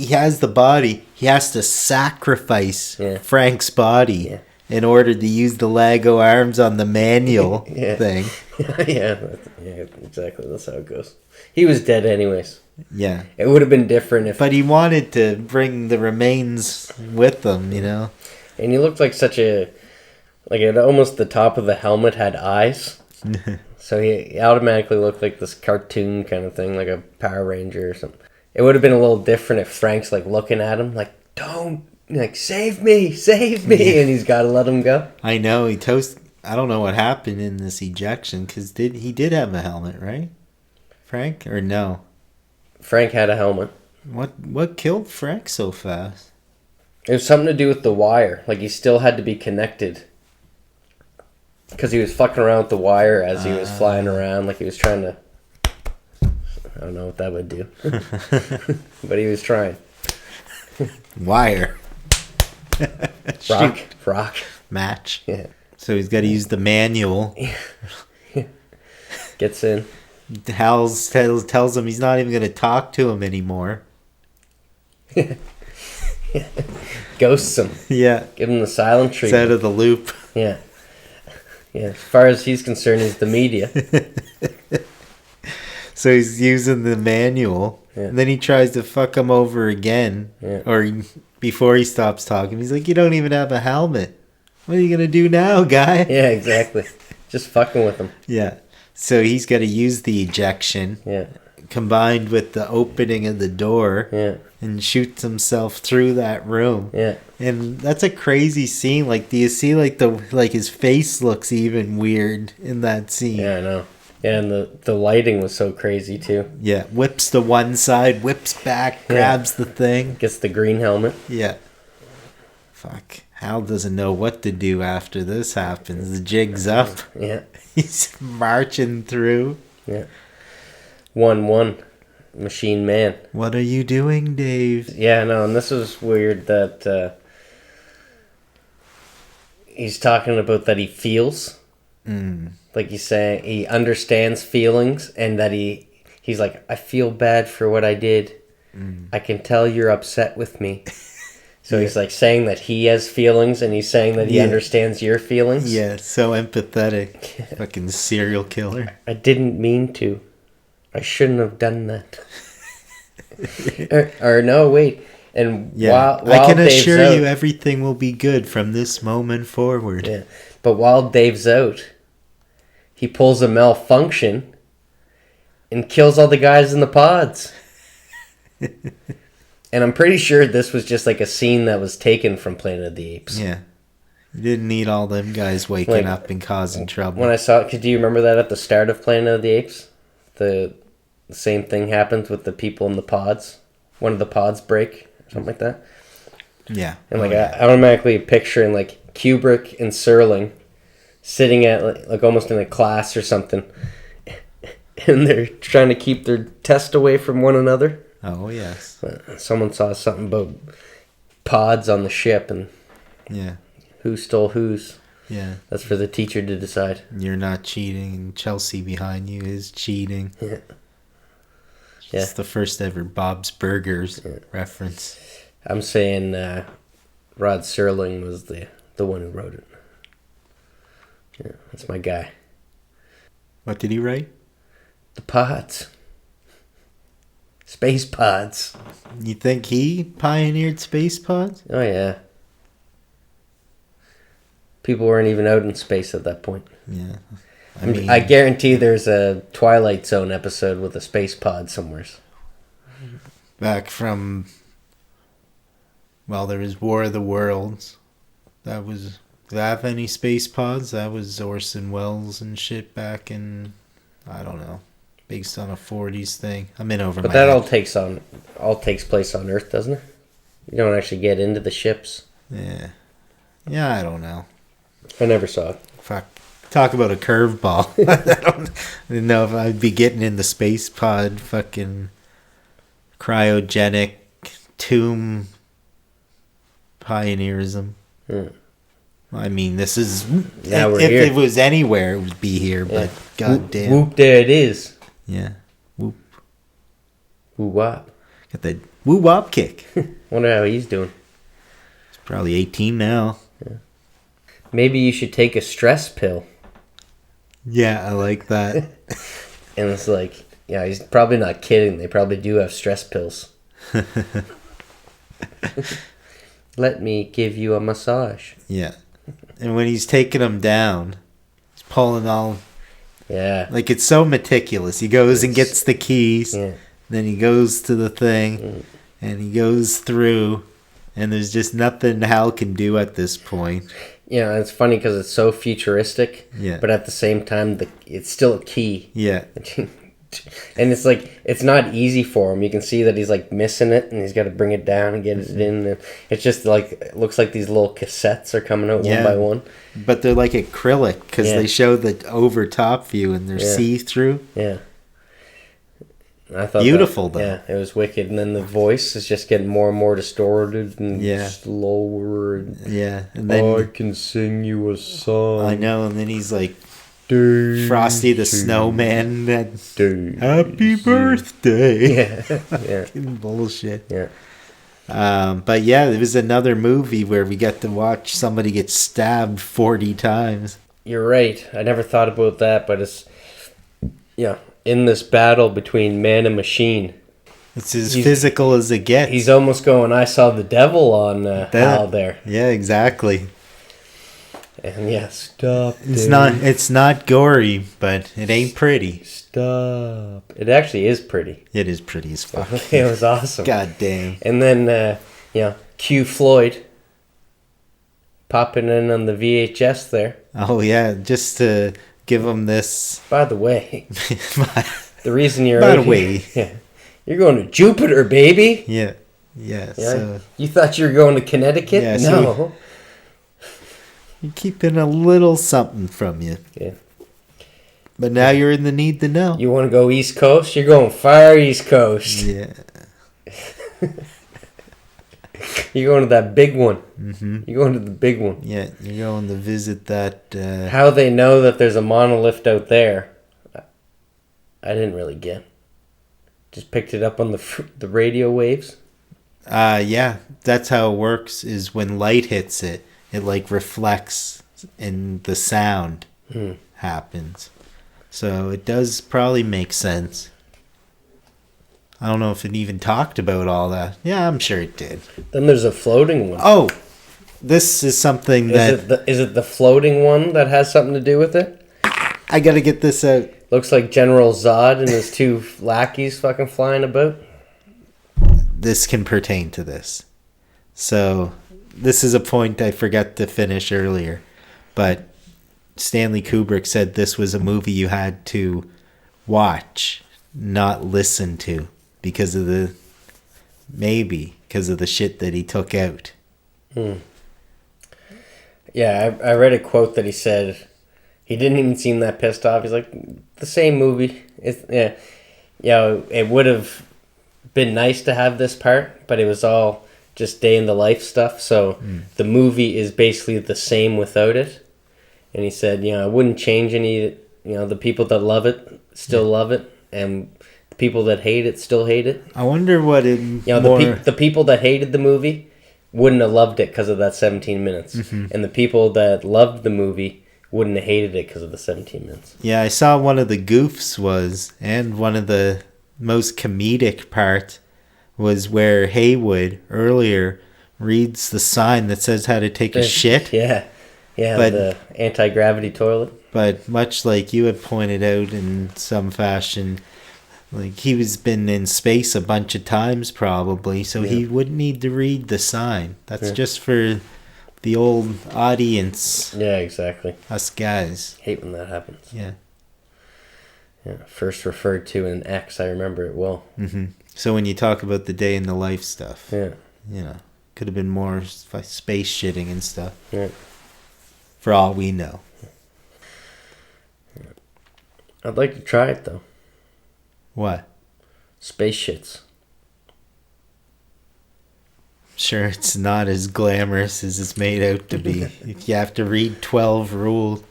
has the body. He has to sacrifice Frank's body in order to use the Lego arms on the manual thing. Yeah, exactly. That's how it goes. He was dead anyways. Yeah. It would have been different if... But he wanted to bring the remains with him, you know? And he looked like such a... Like, almost the top of the helmet had eyes. So he automatically looked like this cartoon kind of thing, like a Power Ranger or something. It would have been a little different if Frank's, like, looking at him, like, don't... Like, save me! Yeah. And he's got to let him go. I know. I don't know what happened in this ejection, because he did have a helmet, right? Frank? Or no? Frank had a helmet. What killed Frank so fast? It was something to do with the wire. Like, he still had to be connected. Because he was fucking around with the wire as he was flying around. Like, he was trying to... I don't know what that would do. But he was trying. Wire. Rock. Match. Yeah. So he's got to use the manual. Gets in. Hal tells him he's not even going to talk to him anymore. Ghosts him. Yeah. Give him the silent treatment. He's out of the loop. Yeah. Yeah. As far as he's concerned, he's the media. So he's using the manual. Yeah. And then he tries to fuck him over again. Yeah. Or before he stops talking, he's like, you don't even have a helmet. What are you going to do now, guy? Yeah, exactly. Just fucking with him. Yeah. So he's got to use the ejection. Yeah. Combined with the opening of the door. Yeah. And shoots himself through that room. Yeah. And that's a crazy scene. Like, do you see like his face looks even weird in that scene? Yeah, I know. Yeah, and the lighting was so crazy too. Yeah, whips to one side, whips back, grabs the thing. Gets the green helmet. Yeah. Fuck. Hal doesn't know what to do after this happens. The jig's up. Yeah. He's marching through. Yeah. 1-1. Machine Man. What are you doing, Dave? Yeah, no, and this was weird that he's talking about that he feels. Like he's saying he understands feelings and that he's like, I feel bad for what I did. I can tell you're upset with me. So he's like saying that he has feelings, and he's saying that he understands your feelings. Yeah, so empathetic. Fucking serial killer. I didn't mean to. I shouldn't have done that. or no, wait. And while I can Dave's assure out, you everything will be good from this moment forward. Yeah, but while Dave's out, he pulls a malfunction and kills all the guys in the pods. And I'm pretty sure this was just like a scene that was taken from Planet of the Apes. Yeah. You didn't need all them guys waking up and causing trouble. When I saw it, do you remember that at the start of Planet of the Apes? The same thing happens with the people in the pods. One of the pods break, or something like that. Yeah. And like I automatically picturing like Kubrick and Serling sitting at like almost in a class or something. And they're trying to keep their test away from one another. Oh, yes. Someone saw something about pods on the ship and who stole whose. Yeah. That's for the teacher to decide. You're not cheating, and Chelsea behind you is cheating. Yeah. It's the first ever Bob's Burgers reference. I'm saying Rod Serling was the one who wrote it. Yeah, that's my guy. What did he write? The pods. Space pods. You think he pioneered space pods? Oh, yeah. People weren't even out in space at that point. Yeah. I guarantee there's a Twilight Zone episode with a space pod somewhere. Back from... Well, there was War of the Worlds. That was... Do they have any space pods? That was Orson Welles and shit back in... I don't know. Based on a 40s thing. I'm in over but my that head. all takes place on Earth, doesn't it? You don't actually get into the ships. Yeah. Yeah, I don't know. I never saw it. Fuck. Talk about a curveball. I didn't know if I'd be getting in the space pod fucking cryogenic tomb pioneerism. I mean, this is... Now if it was anywhere, it would be here, but goddamn. Whoop, there it is. Yeah. Whoop. Woo-wop. Got the woo-wop kick. Wonder how he's doing. He's probably 18 now. Yeah. Maybe you should take a stress pill. Yeah, I like that. And it's like, yeah, he's probably not kidding. They probably do have stress pills. Let me give you a massage. Yeah. And when he's taking them down, he's pulling all... Yeah. Like, it's so meticulous. He goes and gets the keys. Yeah. Then he goes to the thing. And he goes through. And there's just nothing Hal can do at this point. Yeah, it's funny because it's so futuristic. Yeah. But at the same time, it's still a key. Yeah. And it's like, it's not easy for him. You can see that he's like missing it and he's got to bring it down and get it in. And it's just like, it looks like these little cassettes are coming out one by one. But they're like acrylic because they show the over top view and they're see-through. Yeah. I thought beautiful though. Yeah, it was wicked. And then the voice is just getting more and more distorted and slower. And, and then I can sing you a song. I know, and then he's like Frosty the Snowman. Happy birthday. Yeah. Bullshit. Yeah. But yeah, it was another movie where we got to watch somebody get stabbed 40 times. You're right. I never thought about that, but it's in this battle between man and machine. It's as physical as it gets. He's almost going, I saw the devil on Hal there. Yeah, exactly. And stop. It's not gory, but it ain't pretty. Stop. It actually is pretty. It is pretty as fuck. It was awesome. God damn. And then Q Floyd popping in on the VHS there. Oh yeah, just to give him this. By the way, the reason you're by the way, you're going to Jupiter, baby. Yeah. So, you thought you were going to Connecticut? Yeah, no. You're keeping a little something from you. Yeah. But now you're in the need to know. You want to go East Coast? You're going far East Coast. Yeah. You're going to that big one. Mm-hmm. You're going to the big one. Yeah, you're going to visit that... How they know that there's a monolith out there, I didn't really get. Just picked it up on the radio waves. Yeah, that's how it works. Is when light hits it, it like reflects, and the sound happens. So it does probably make sense. I don't know if it even talked about all that. Yeah, I'm sure it did. Then there's a floating one. Oh, this is something that... Is it the floating one that has something to do with it? I gotta get this out. Looks like General Zod and his two lackeys fucking flying about. This can pertain to this. So, this is a point I forgot to finish earlier. But Stanley Kubrick said this was a movie you had to watch, not listen to, because of the shit that he took out. Yeah, I read a quote that he said he didn't even seem that pissed off. He's like, the same movie. It would have been nice to have this part, but it was all just day in the life stuff. So the movie is basically the same without it. And he said, I wouldn't change any. The people that love it still love it, and the people that hate it still hate it. I wonder what it. The people that hated the movie wouldn't have loved it because of that 17 minutes, and the people that loved the movie wouldn't have hated it because of the 17 minutes. Yeah, I saw one of the goofs and one of the most comedic part was where Haywood earlier reads the sign that says how to take a shit. Yeah, but, the anti-gravity toilet. But much like you had pointed out in some fashion, like he was been in space a bunch of times probably, so he wouldn't need to read the sign. That's just for the old audience. Yeah, exactly. Us guys. Hate when that happens. Yeah. Yeah, first referred to in X, I remember it well. So when you talk about the day in the life stuff, could have been more space shitting and stuff. Yeah. For all we know. I'd like to try it though. What? Space shits. Sure, it's not as glamorous as it's made out to be. If you have to read 12 rules,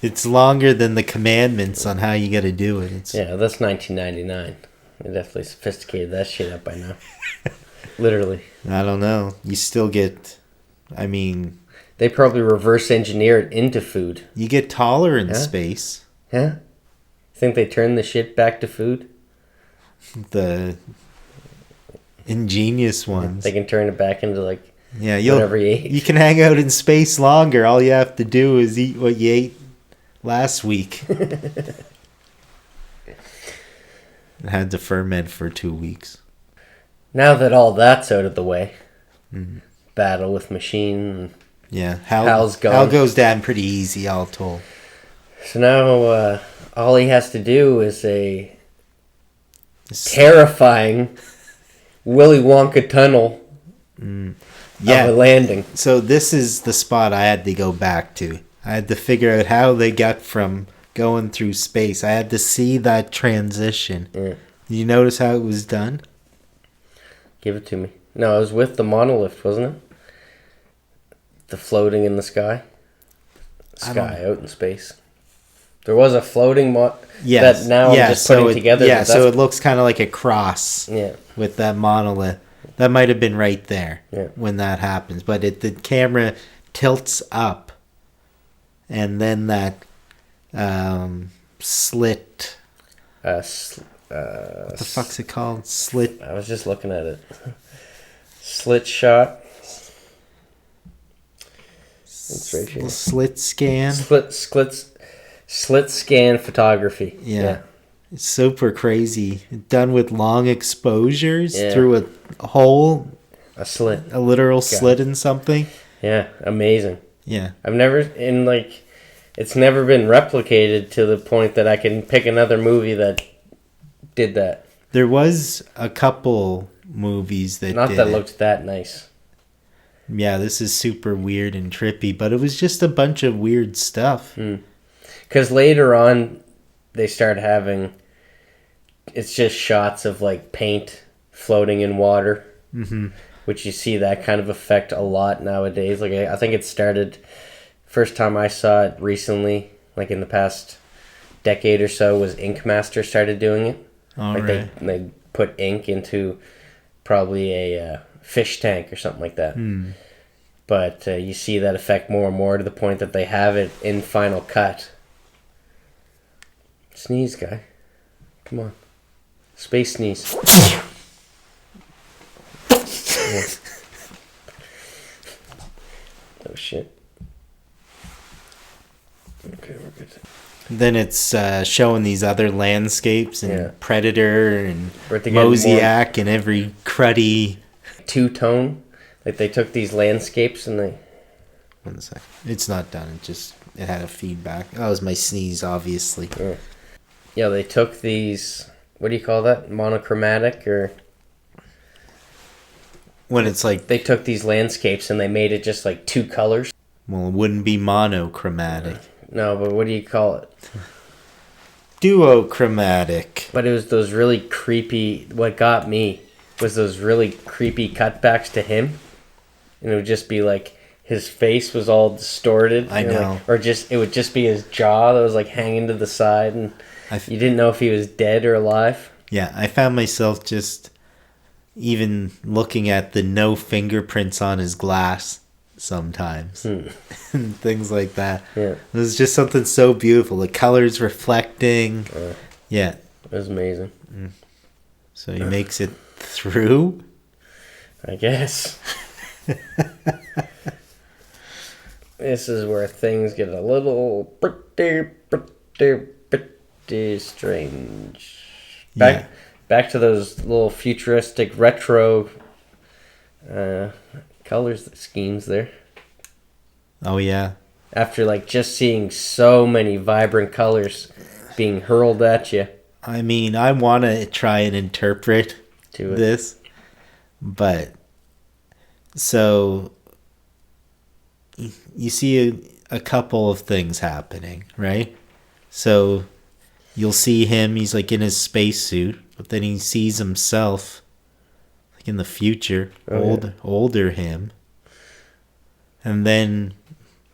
it's longer than the commandments on how you got to do it. That's 1999. They definitely sophisticated that shit up by now. Literally. I don't know. You still get, they probably reverse engineer it into food. You get taller in space. Huh? Think they turn the shit back to food? The ingenious ones. They can turn it back into whatever you ate. You can hang out in space longer. All you have to do is eat what you ate last week. It had to ferment for 2 weeks. Now that all that's out of the way, battle with machine. Hal goes down pretty easy, all told. So now all he has to do is a terrifying Willy Wonka tunnel of a landing. So this is the spot I had to go back to. I had to figure out how they got from going through space. I had to see that transition. Did you notice how it was done? Give it to me. No, it was with the monolift, wasn't it? The floating in the sky. Sky out in space. There was a floating that now I'm just putting together. Yeah, so it looks kind of like a cross with that monolith. That might have been right there when that happens. But the camera tilts up, and then that slit... what the fuck's it called? Slit... I was just looking at it. Slit shot. It's right here. Slit scan. Slit scan photography. Yeah. It's super crazy. Done with long exposures through a hole. A slit. A literal slit in something. Yeah, amazing. Yeah. I've never, it's never been replicated to the point that I can pick another movie that did that. There was a couple movies that Not that looked that nice. Yeah, this is super weird and trippy, but it was just a bunch of weird stuff. Because later on, they start having... It's just shots of, paint floating in water. Which you see that kind of effect a lot nowadays. I think it started... First time I saw it recently, in the past decade or so, was Ink Master started doing it. They put ink into probably a fish tank or something like that. But you see that effect more and more to the point that they have it in Final Cut. Sneeze, guy. Come on. Space sneeze. Yeah. Oh, shit. Okay, we're good. Then it's showing these other landscapes and Predator and Mosaic and every cruddy... Two-tone. Like, they took these landscapes and they... 1 second. It's not done. It had a feedback. That was my sneeze, obviously. Yeah, they took these... What do you call that? Monochromatic or... When it's like... They took these landscapes and they made it just like 2 colors. Well, it wouldn't be monochromatic. No, but what do you call it? Duochromatic. But it was those really creepy... What got me was those really creepy cutbacks to him. And it would just be like... His face was all distorted. I know. Like, or just... It would just be his jaw that was like hanging to the side. And you didn't know if he was dead or alive. Yeah, I found myself just... Even looking at the no fingerprints on his glass sometimes. And things like that. Yeah. It was just something so beautiful. The colors reflecting. Yeah. It was amazing. So he makes it through? I guess. This is where things get a little pretty strange. Back to those little futuristic retro colors schemes there. Oh, yeah. After like just seeing so many vibrant colors being hurled at you. I mean, I want to try and interpret this. But, so, you see a couple of things happening, right? So, you'll see him, he's like in his spacesuit. But then he sees himself, like in the future, older him. And then,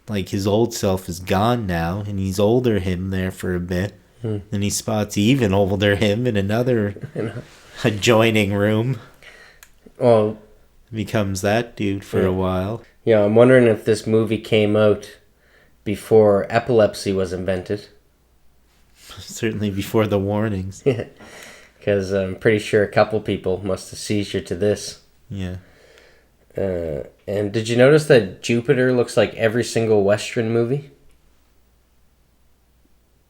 like, his old self is gone now, and he's older him there for a bit. Then he spots even older him in another adjoining room. Well, becomes that dude for a while. Yeah, I'm wondering if this movie came out before epilepsy was invented. Certainly before the warnings. Yeah. Because I'm pretty sure a couple people must have seizure to this. Yeah. And did you notice that Jupiter looks like every single Western movie?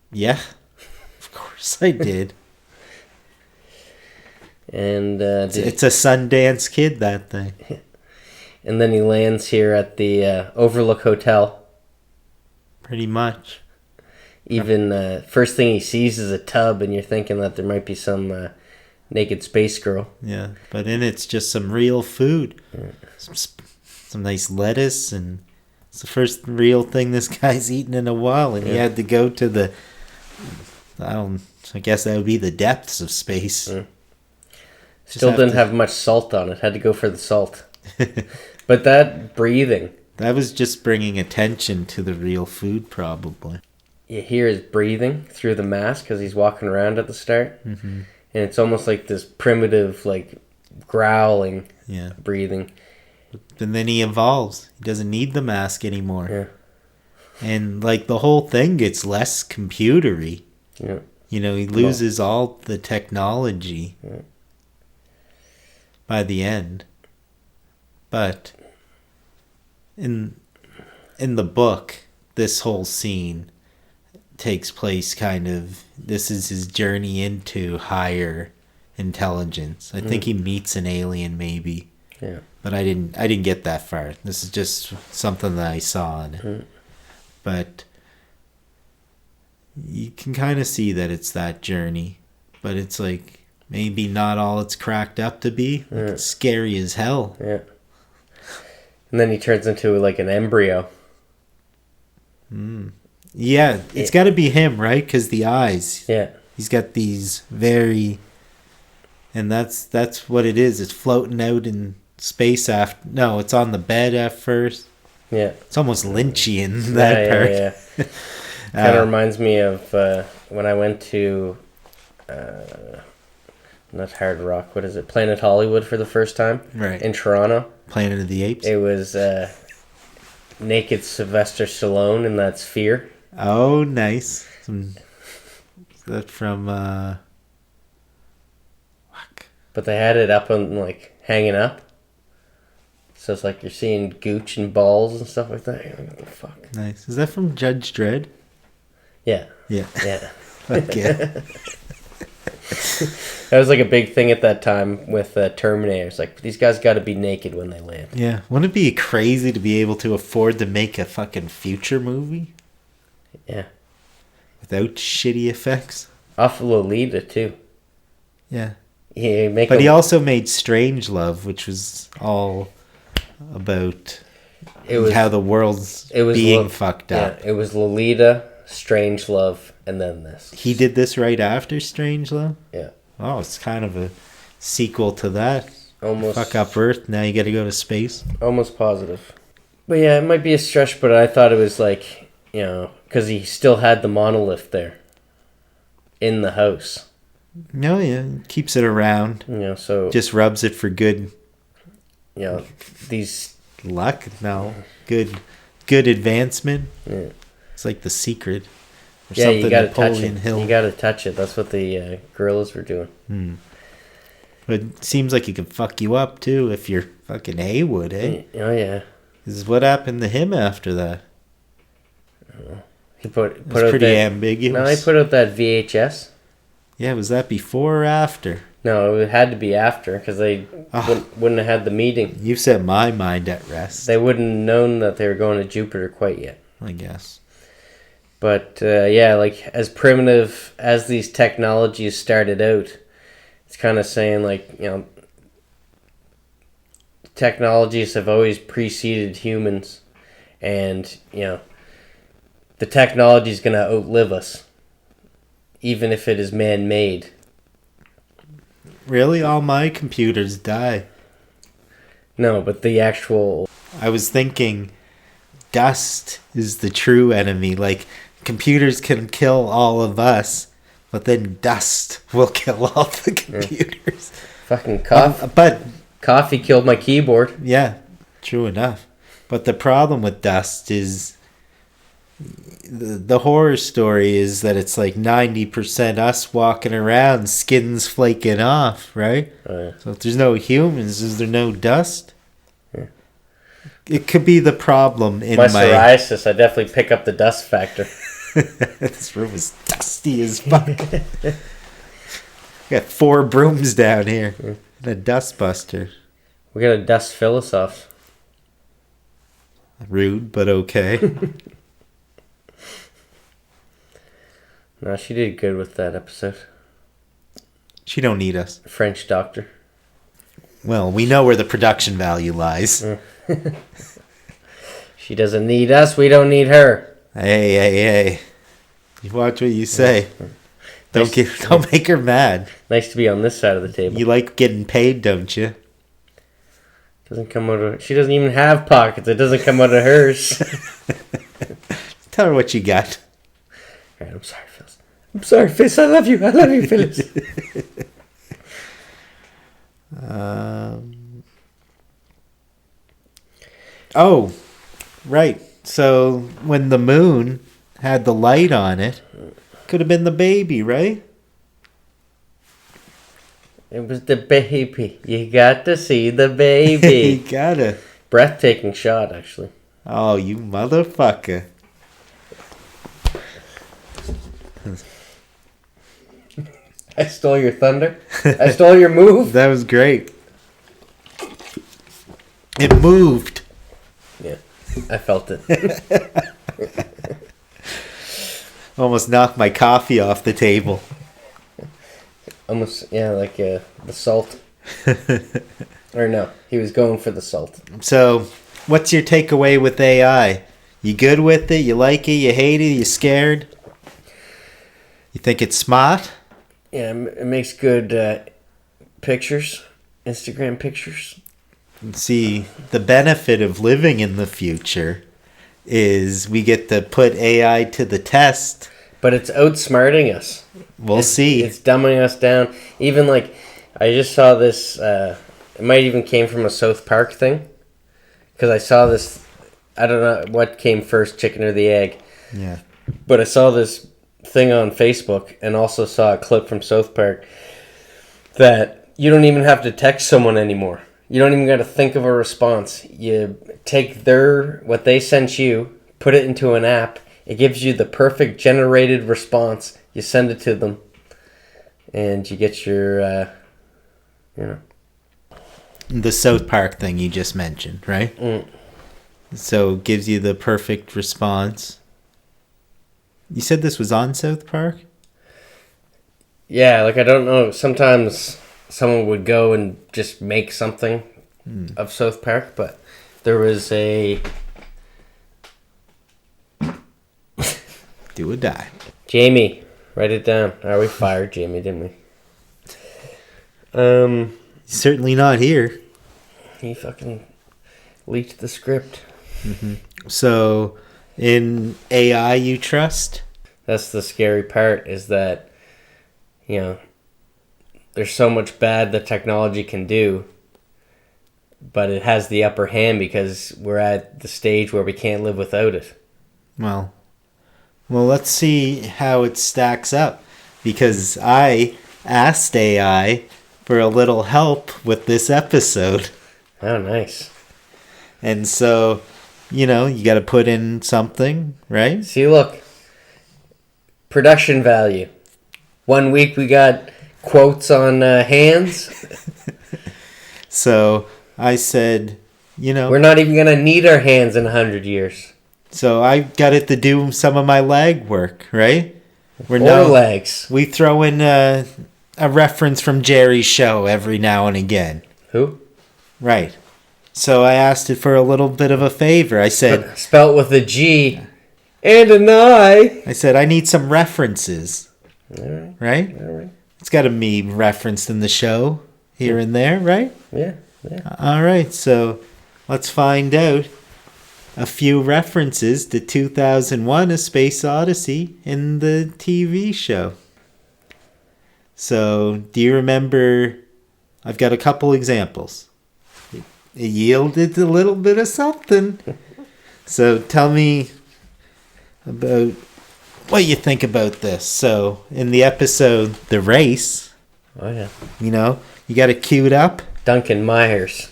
Yeah. Of course I did. And it's a Sundance Kid, that thing. And then he lands here at the Overlook Hotel. Pretty much. Even first thing he sees is a tub, and you're thinking that there might be some naked space girl. Yeah, but in it's just some real food. Yeah. Some nice lettuce, and it's the first real thing this guy's eaten in a while, and he had to go to I guess that would be the depths of space. Still didn't have much salt on it. Had to go for the salt. But that breathing. That was just bringing attention to the real food, probably. You hear his breathing through the mask because he's walking around at the start. And it's almost like this primitive, like, growling breathing. And then he evolves. He doesn't need the mask anymore. Yeah. And, like, the whole thing gets less computery. Yeah. You know, he loses all the technology by the end. But in the book, this whole scene takes place this is his journey into higher intelligence. I think he meets an alien maybe. Yeah. But I didn't get that far. This is just something that I saw on it. But you can kind of see that it's that journey, but it's like maybe not all it's cracked up to be. Like, it's scary as hell. Yeah. And then he turns into like an embryo. Yeah, it's got to be him, right? Because the eyes. Yeah. He's got these very, and that's what it is. It's floating out in space after. No, it's on the bed at first. Yeah. It's almost Lynchian, that part. Yeah. Kind of reminds me of when I went to not Hard Rock. What is it? Planet Hollywood for the first time. Right. In Toronto. Planet of the Apes. It was naked Sylvester Stallone in that sphere. Oh, nice. Is that from... But they had it up and like hanging up. So it's like you're seeing gooch and balls and stuff like that. You're like, what the fuck? Nice. Is that from Judge Dredd? Yeah. Yeah. Yeah. Okay. That was like a big thing at that time with Terminator. It's like, these guys got to be naked when they land. Yeah. Wouldn't it be crazy to be able to afford to make a fucking future movie? Yeah. Without shitty effects? Off of Lolita, too. Yeah. But he also made Strangelove, which was all about how the world's being fucked up. Yeah, it was Lolita, Strangelove, and then this. He did this right after Strangelove? Yeah. Oh, it's kind of a sequel to that. Almost. Fuck up Earth, now you gotta go to space. Almost positive. But yeah, it might be a stretch, but I thought it was like, because he still had the monolith there. In the house. No, yeah, keeps it around. So just rubs it for good. These luck. No, good advancement. Yeah. It's like The Secret. Or something. You gotta touch it. Hill. You gotta touch it. That's what the gorillas were doing. But it seems like it could fuck you up too if you're fucking Haywood, eh? Oh yeah. This is what happened to him after that. He put it was out pretty ambiguous. No, he put out that VHS. Yeah, was that before or after? No, it had to be after, because they wouldn't have had the meeting. You've set my mind at rest. They wouldn't have known that they were going to Jupiter quite yet. I guess. But, yeah, like, as primitive as these technologies started out, it's kind of saying, like, technologies have always preceded humans, and, the technology is going to outlive us. Even if it is man-made. Really? All my computers die. No, but the actual... I was thinking dust is the true enemy. Like, computers can kill all of us, but then dust will kill all the computers. Fucking coffee. But coffee killed my keyboard. Yeah, true enough. But the problem with dust is... The horror story is that it's like 90% us walking around, skins flaking off, right? Oh, yeah. So if there's no humans, is there no dust? Yeah. It could be the problem in my psoriasis. I definitely pick up the dust factor. This room is dusty as fuck. Got 4 brooms down here and a dust buster. We gotta dust Phyllis off. Rude, but okay. No, she did good with that episode. She don't need us. French doctor. Well, we know where the production value lies. She doesn't need us, we don't need her. Hey. You watch what you say. Don't make her mad. Nice to be on this side of the table. You like getting paid, don't you? Doesn't come out of... She doesn't even have pockets. It doesn't come out of hers. Tell her what you got. All right, I'm sorry, Phyllis. I'm sorry, Phyllis. I love you. I love you, Phyllis. Oh, right. So when the moon had the light on it, could have been the baby, right? It was the baby. You got to see the baby. You gotta. Breathtaking shot, actually. Oh, you motherfucker. I stole your thunder. I stole your move. That was great. It moved. Yeah, I felt it. Almost knocked my coffee off the table. Almost, yeah, like the salt. Or no, he was going for the salt. So, what's your takeaway with AI? You good with it? You like it? You hate it? You scared? You think it's smart? Yeah, it makes good pictures, Instagram pictures. See, the benefit of living in the future is we get to put AI to the test. But it's outsmarting us. We'll see. It's dumbing us down. Even like, I just saw this. It might even came from a South Park thing. Because I saw this. I don't know what came first, chicken or the egg. Yeah. But I saw this thing on Facebook and also saw a clip from South Park that you don't even have to text someone anymore. You don't even got to think of a response. You take what they sent you, put it into an app. It gives you the perfect generated response. You send it to them, and you get your, The South Park thing you just mentioned, right? Mm. So it gives you the perfect response. You said this was on South Park? Yeah, like I don't know. Sometimes someone would go and just make something of South Park, but there was a Do or die. Jamie. Write it down. We fired Jamie, didn't we? Certainly not here. He fucking leaked the script. Mm-hmm. So, in AI you trust? That's the scary part, is that, there's so much bad that technology can do, but it has the upper hand because we're at the stage where we can't live without it. Well, let's see how it stacks up, because I asked AI for a little help with this episode. Oh, nice. And so, you got to put in something, right? See, look. Production value. 1 week we got quotes on hands. So I said, we're not even going to need our hands in 100 years. So I got it to do some of my leg work, right? Legs. We throw in a reference from Jerry's show every now and again. Who? Right. So I asked it for a little bit of a favor. I said... Spelt with a G and an I. I said, I need some references. All right? All right. It's got to be referenced in the show here and there, right? Yeah. All right, so let's find out a few references to 2001: A Space Odyssey in the TV show. So, do you remember... I've got a couple examples. It yielded a little bit of something. So, tell me about what you think about this. So, in the episode The Race... Oh, yeah. You got it queued up? Duncan Myers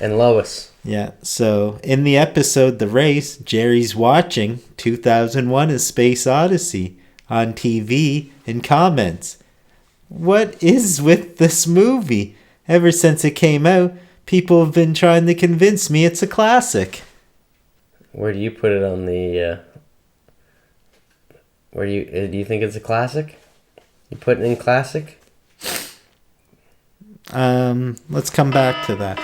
and Lois. Yeah, so in the episode The Race, Jerry's watching 2001: A Space Odyssey on TV and comments, "What is with this movie? Ever since it came out, people have been trying to convince me it's a classic." Where do you put it on the... do you think it's a classic? You put it in classic? Let's come back to that.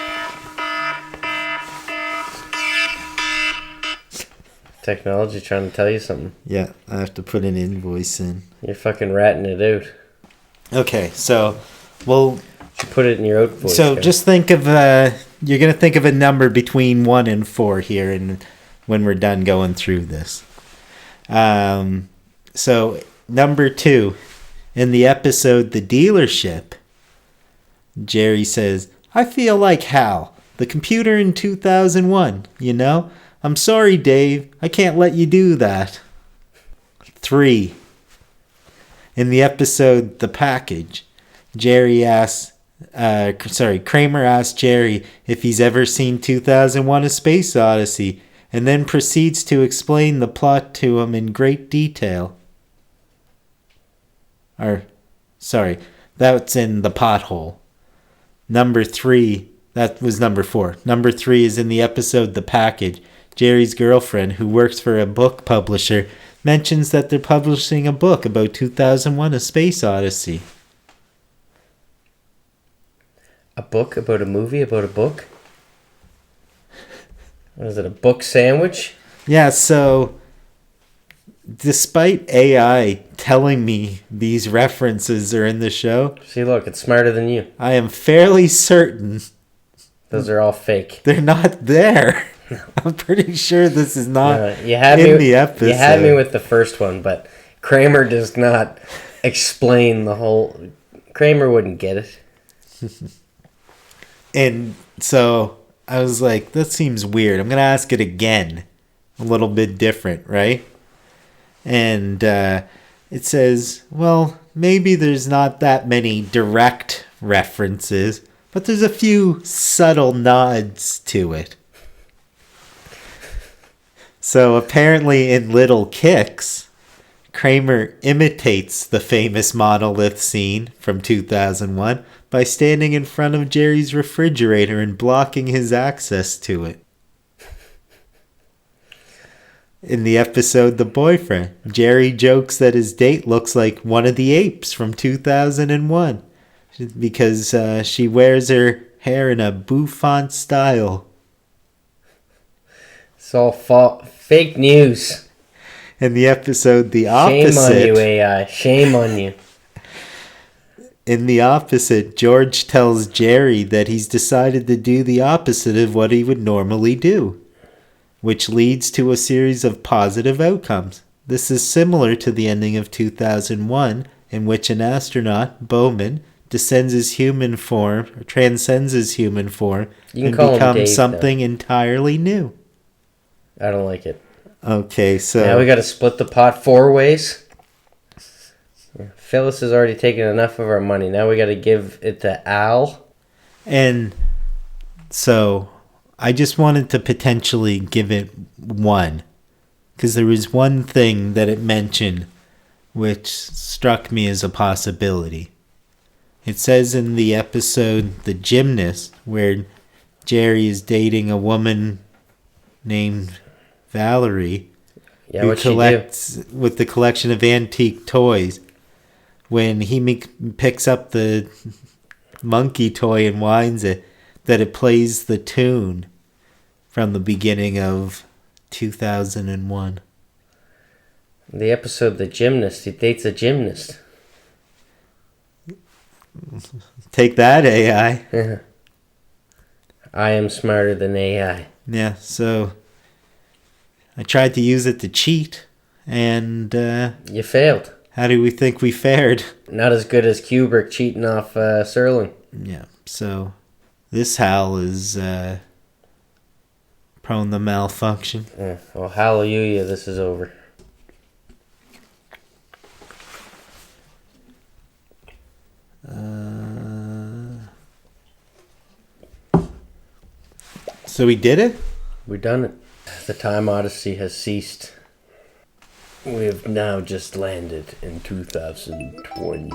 Technology trying to tell you something. Yeah, I have to put an invoice in. You're fucking ratting it out. Okay, so you put it in your own voice. So just think of you're gonna think of a number between 1 and 4 here, and when we're done going through this. So number 2, in the episode The Dealership, Jerry says, "I feel like Hal, the computer in 2001, I'm sorry, Dave. I can't let you do that." 3, in the episode The Package, Kramer asks Jerry if he's ever seen 2001: A Space Odyssey, and then proceeds to explain the plot to him in great detail. That's in The Pothole. Number 3, that was number 4. Number 3 is in the episode The Package. Jerry's girlfriend, who works for a book publisher, mentions that they're publishing a book about 2001: A Space Odyssey. A book about a movie about a book? What is it, a book sandwich? Yeah, so despite AI telling me these references are in the show... See, look, it's smarter than you. I am fairly certain... Those are all fake. They're not there. I'm pretty sure this is not in the episode. You had me with the first one, but Kramer does not explain the whole... Kramer wouldn't get it. And so I was like, that seems weird. I'm going to ask it again. A little bit different, right? And it says, well, maybe there's not that many direct references, but there's a few subtle nods to it. So apparently in Little Kicks, Kramer imitates the famous monolith scene from 2001 by standing in front of Jerry's refrigerator and blocking his access to it. In the episode The Boyfriend, Jerry jokes that his date looks like one of the apes from 2001 because she wears her hair in a bouffant style. It's all fake news. In the episode The Opposite... Shame on you, AI. Shame on you. In The Opposite, George tells Jerry that he's decided to do the opposite of what he would normally do, which leads to a series of positive outcomes. This is similar to the ending of 2001, in which an astronaut, Bowman, transcends his human form, and becomes something entirely new. I don't like it. Okay, so... Now we got to split the pot 4 ways. Phyllis has already taken enough of our money. Now we got to give it to Al. And so I just wanted to potentially give it 1. Because there was one thing that it mentioned which struck me as a possibility. It says in the episode The Gymnast, where Jerry is dating a woman named Valerie, who collects with the collection of antique toys. When he picks up the monkey toy and winds it, that it plays the tune from the beginning of 2001. The episode The Gymnast, he dates a gymnast. Take that, AI. I am smarter than AI. Yeah, so I tried to use it to cheat, and... you failed. How do we think we fared? Not as good as Kubrick cheating off Serling. Yeah, so this Hal is prone to malfunction. Yeah, well, hallelujah, this is over. So we did it? We done it. The time Odyssey has ceased. We have now just landed in 2020.